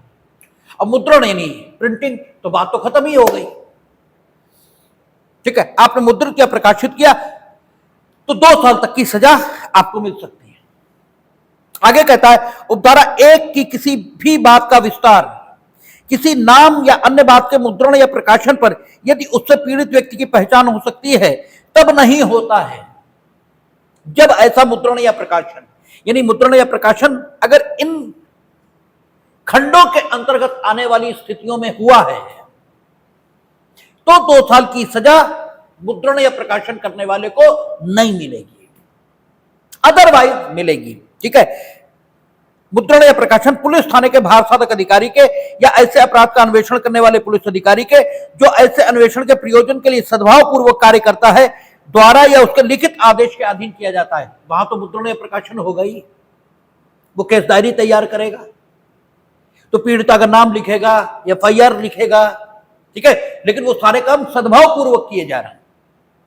Speaker 1: अब मुद्रण यानी प्रिंटिंग, तो बात तो खत्म ही हो गई। ठीक है, आपने मुद्रित या प्रकाशित किया तो 2 साल तक की सजा आपको मिल सकती है। आगे कहता है उपधारा 1 की किसी भी बात का विस्तार किसी नाम या अन्य बात के मुद्रण या प्रकाशन पर यदि उससे पीड़ित व्यक्ति की पहचान हो सकती है तब नहीं होता है। जब ऐसा मुद्रण या प्रकाशन, यानी मुद्रण या प्रकाशन अगर इन खंडों के अंतर्गत आने वाली स्थितियों में हुआ है तो 2 साल की सजा मुद्रण या प्रकाशन करने वाले को नहीं मिलेगी, अदरवाइज मिलेगी। ठीक है, मुद्रण या प्रकाशन पुलिस थाने के भार साधक अधिकारी के या ऐसे अपराध का अन्वेषण करने वाले पुलिस अधिकारी के जो ऐसे अन्वेषण के प्रयोजन के लिए सद्भाव पूर्वक कार्य करता है द्वारा या उसके लिखित आदेश के अधीन किया जाता है। वहां तो मुद्रण या प्रकाशन होगा ही, वो केस डायरी तैयार करेगा तो पीड़िता का नाम लिखेगा, एफआईआर लिखेगा। ठीक है, लेकिन वो सारे काम सद्भाव पूर्वक किए जा रहे हैं।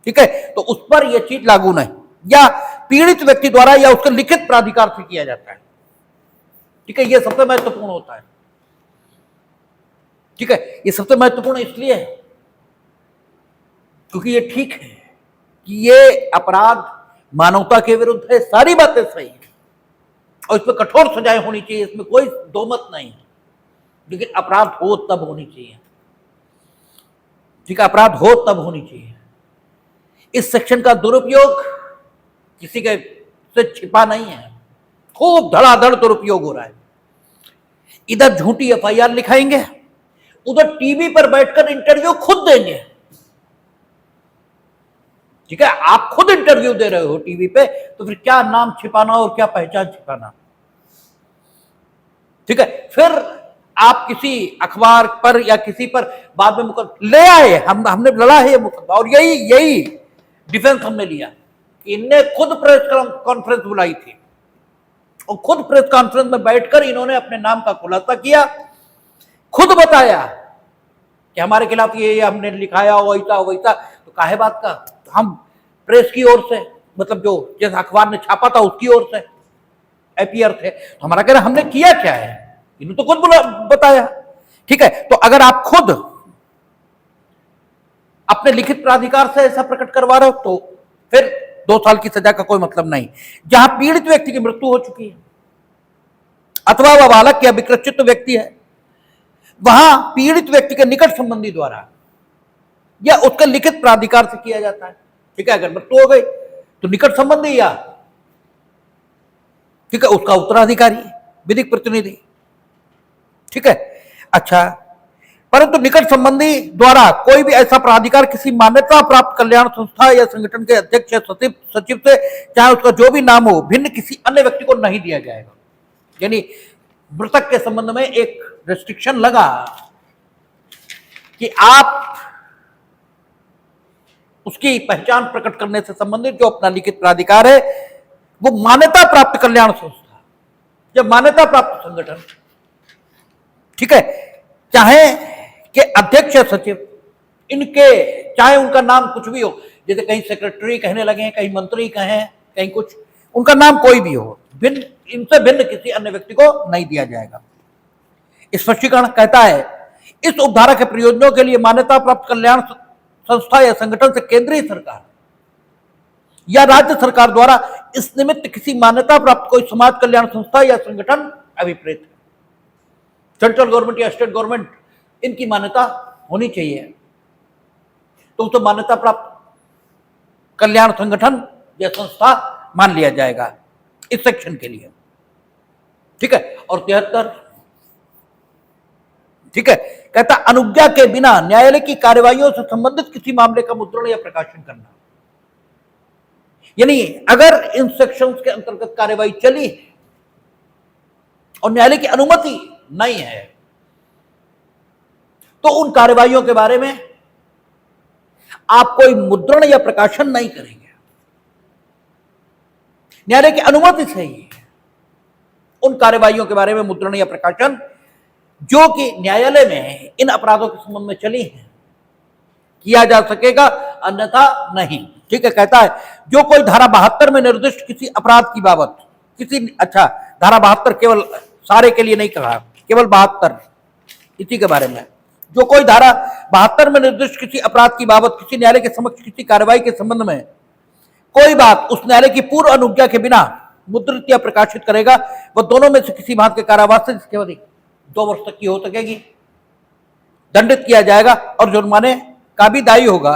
Speaker 1: ठीक है, तो उस पर यह चीज लागू नहीं, या पीड़ित व्यक्ति द्वारा या उसके लिखित प्राधिकार से किया जाता है। ठीक है, यह सबसे महत्वपूर्ण होता है। ठीक है, यह सबसे महत्वपूर्ण इसलिए है क्योंकि यह ठीक है कि यह अपराध मानवता के विरुद्ध है, सारी बातें सही है और इसमें कठोर सजाएं होनी चाहिए, इसमें कोई दो मत नहीं है। लेकिन अपराध हो तब होनी चाहिए। ठीक है, अपराध हो तब होनी चाहिए। इस सेक्शन का दुरुपयोग किसी के से छिपा नहीं है, खूब धड़ाधड़ दुरुपयोग हो रहा है। इधर झूठी एफआईआर लिखाएंगे, उधर टीवी पर बैठकर इंटरव्यू खुद देंगे। ठीक है, आप खुद इंटरव्यू दे रहे हो टीवी पे, तो फिर क्या नाम छिपाना और क्या पहचान छिपाना। ठीक है, फिर आप किसी अखबार पर या किसी पर बाद में मुकदमा ले आए, हमने लड़ा है ये मुकदमा और यही डिफेंस हमने लिया। इनने खुद प्रेस कॉन्फ्रेंस बुलाई थी और खुद प्रेस कॉन्फ्रेंस में बैठकर इन्होंने अपने नाम का खुलासा किया, खुद बताया कि हमारे खिलाफ ये हमने लिखाया वैसा वैसा। तो काहे बात का, तो हम प्रेस की ओर से, मतलब जो जिस अखबार ने छापा था उसकी ओर से एपीआर थे, तो हमारा कहना हमने किया क्या है, इन्होंने तो खुद बताया। ठीक है, तो अगर आप खुद अपने लिखित प्राधिकार से ऐसा प्रकट करवा रहे हो तो फिर 2 साल की सजा का कोई मतलब नहीं। जहां पीड़ित व्यक्ति की मृत्यु हो चुकी है अथवा वह बालक या विकृत व्यक्ति है, वहां पीड़ित व्यक्ति के निकट संबंधी द्वारा या उसके लिखित प्राधिकार से किया जाता है। ठीक है, अगर मृत्यु हो गई तो निकट संबंधी या ठीक है उसका उत्तराधिकारी, विधिक प्रतिनिधि। ठीक है, अच्छा, परंतु निकट संबंधी द्वारा कोई भी ऐसा प्राधिकार किसी मान्यता प्राप्त कल्याण संस्था या संगठन के अध्यक्ष या सचिव से, चाहे उसका जो भी नाम हो, भिन्न किसी अन्य व्यक्ति को नहीं दिया जाएगा। यानी मृतक के संबंध में एक रेस्ट्रिक्शन लगा कि आप उसकी पहचान प्रकट करने से संबंधित जो अपना लिखित प्राधिकार है वो मान्यता प्राप्त कल्याण संस्था या मान्यता प्राप्त संगठन, ठीक है, चाहे के अध्यक्ष या सचिव, इनके चाहे उनका नाम कुछ भी हो, जैसे कहीं सेक्रेटरी कहने लगे हैं, कहीं मंत्री कहें, कहीं कुछ, उनका नाम कोई भी हो, भिन्न इनसे भिन्न किसी अन्य व्यक्ति को नहीं दिया जाएगा। स्पष्टीकरण कहता है इस उपधारा के प्रयोजनों के लिए मान्यता प्राप्त कल्याण संस्था या संगठन से केंद्रीय सरकार या राज्य सरकार द्वारा इस निमित्त किसी मान्यता प्राप्त कोई समाज कल्याण संस्था या संगठन अभिप्रेत है। सेंट्रल गवर्नमेंट या स्टेट गवर्नमेंट इनकी मान्यता होनी चाहिए, तो उसे मान्यता प्राप्त कल्याण संगठन या संस्था मान लिया जाएगा इस सेक्शन के लिए। ठीक है, और 73, ठीक है, कहता अनुज्ञा के बिना न्यायालय की कार्यवाहियों से संबंधित किसी मामले का मुद्रण या प्रकाशन करना। यानी अगर इन सेक्शंस के अंतर्गत कार्यवाही चली है और न्यायालय की अनुमति नहीं है तो उन कार्यवाहियों के बारे में आप कोई मुद्रण या प्रकाशन नहीं करेंगे। न्यायालय की अनुमति से ही उन कार्यवाहियों के बारे में मुद्रण या प्रकाशन जो कि न्यायालय में इन अपराधों के संबंध में चली है किया जा सकेगा, अन्यथा नहीं। ठीक है, कहता है जो कोई धारा 72 में निर्दिष्ट किसी अपराध की बाबत किसी, अच्छा, धारा 72 केवल सारे के लिए नहीं कहा, केवल 72 इसी के बारे में, जो कोई धारा 72 में निर्दिष्ट किसी अपराध की बाबत किसी न्यायालय के समक्ष किसी कार्रवाई के संबंध में कोई बात उस न्यायालय की पूर्व अनुज्ञा के बिना मुद्रित या प्रकाशित करेगा, वह दोनों में से किसी भाग के कारावास से जिसकी अवधि 2 वर्ष तक की हो सकेगी, दंडित किया जाएगा और जुर्माने का भी दायी होगा।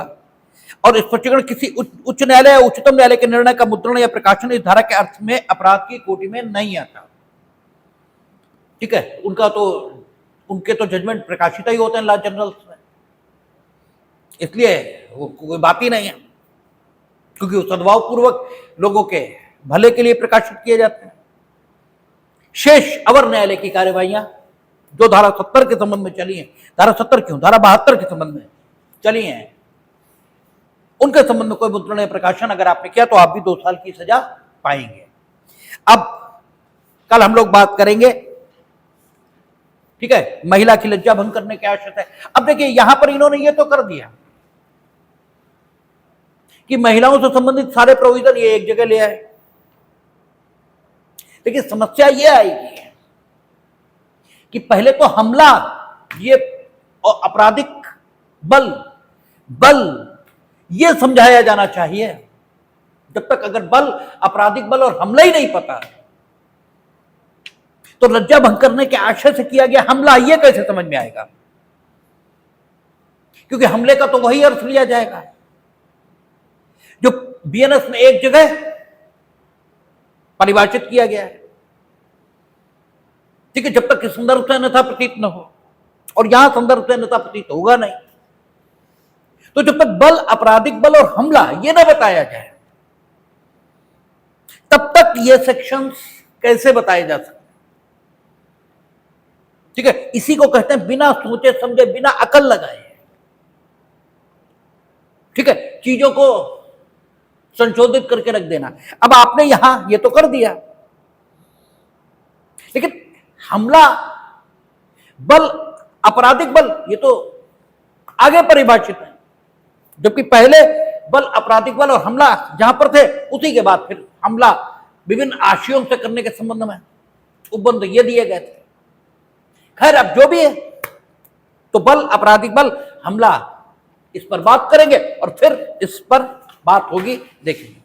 Speaker 1: और स्पष्टीकरण किसी उच्च न्यायालय या उच्चतम न्यायालय के निर्णय का मुद्रण या प्रकाशन इस धारा के अर्थ में अपराध की कोटि में नहीं आता। ठीक है, उनके तो जजमेंट प्रकाशित ही होते हैं लॉ जर्नल्स में, इसलिए वो कोई बात ही नहीं है, क्योंकि वो सद्भाव पूर्वक लोगों के भले के लिए प्रकाशित किए जाते हैं। शेष अवर न्यायालय की कार्यवाहियां जो धारा 70 के संबंध में चली हैं, धारा 70 क्यों, धारा 72 के संबंध में चली हैं, उनके संबंध में कोई मुद्रण या प्रकाशन अगर आपने किया तो आप भी 2 साल की सजा पाएंगे। अब कल हम लोग बात करेंगे, ठीक है, महिला की लज्जा भंग करने की आवश्यकता है। अब देखिए यहां पर इन्होंने ये तो कर दिया कि महिलाओं से संबंधित सारे प्रोविजन ये एक जगह ले आए, लेकिन समस्या ये आएगी कि पहले तो हमला ये और आपराधिक बल ये समझाया जाना चाहिए। जब तक अगर बल, आपराधिक बल और हमला ही नहीं पता तो लज्जा भंग करने के आशय से किया गया हमला ये कैसे समझ में आएगा, क्योंकि हमले का तो वही अर्थ लिया जाएगा जो बीएनएस में एक जगह परिभाषित किया गया है। ठीक है, जब तक कि संदर्भ से अन्यथा प्रतीत न हो, और यहां संदर्भ से अन्यथा प्रतीत होगा नहीं, तो जब तक बल, आपराधिक बल और हमला ये ना बताया जाए तब तक ये सेक्शंस कैसे बताए जा सकते। ठीक है, इसी को कहते हैं बिना सोचे समझे, बिना अकल लगाए, ठीक है, चीजों को संशोधित करके रख देना। अब आपने यहां ये तो कर दिया, लेकिन हमला, बल, आपराधिक बल ये तो आगे परिभाषित है, जबकि पहले बल, आपराधिक बल और हमला जहां पर थे उसी के बाद फिर हमला विभिन्न आशयों से करने के संबंध में उपबंध ये दिए गए थे। खैर, अब जो भी है तो बल, आपराधिक बल, हमला, इस पर बात करेंगे और फिर इस पर बात होगी, देखेंगे।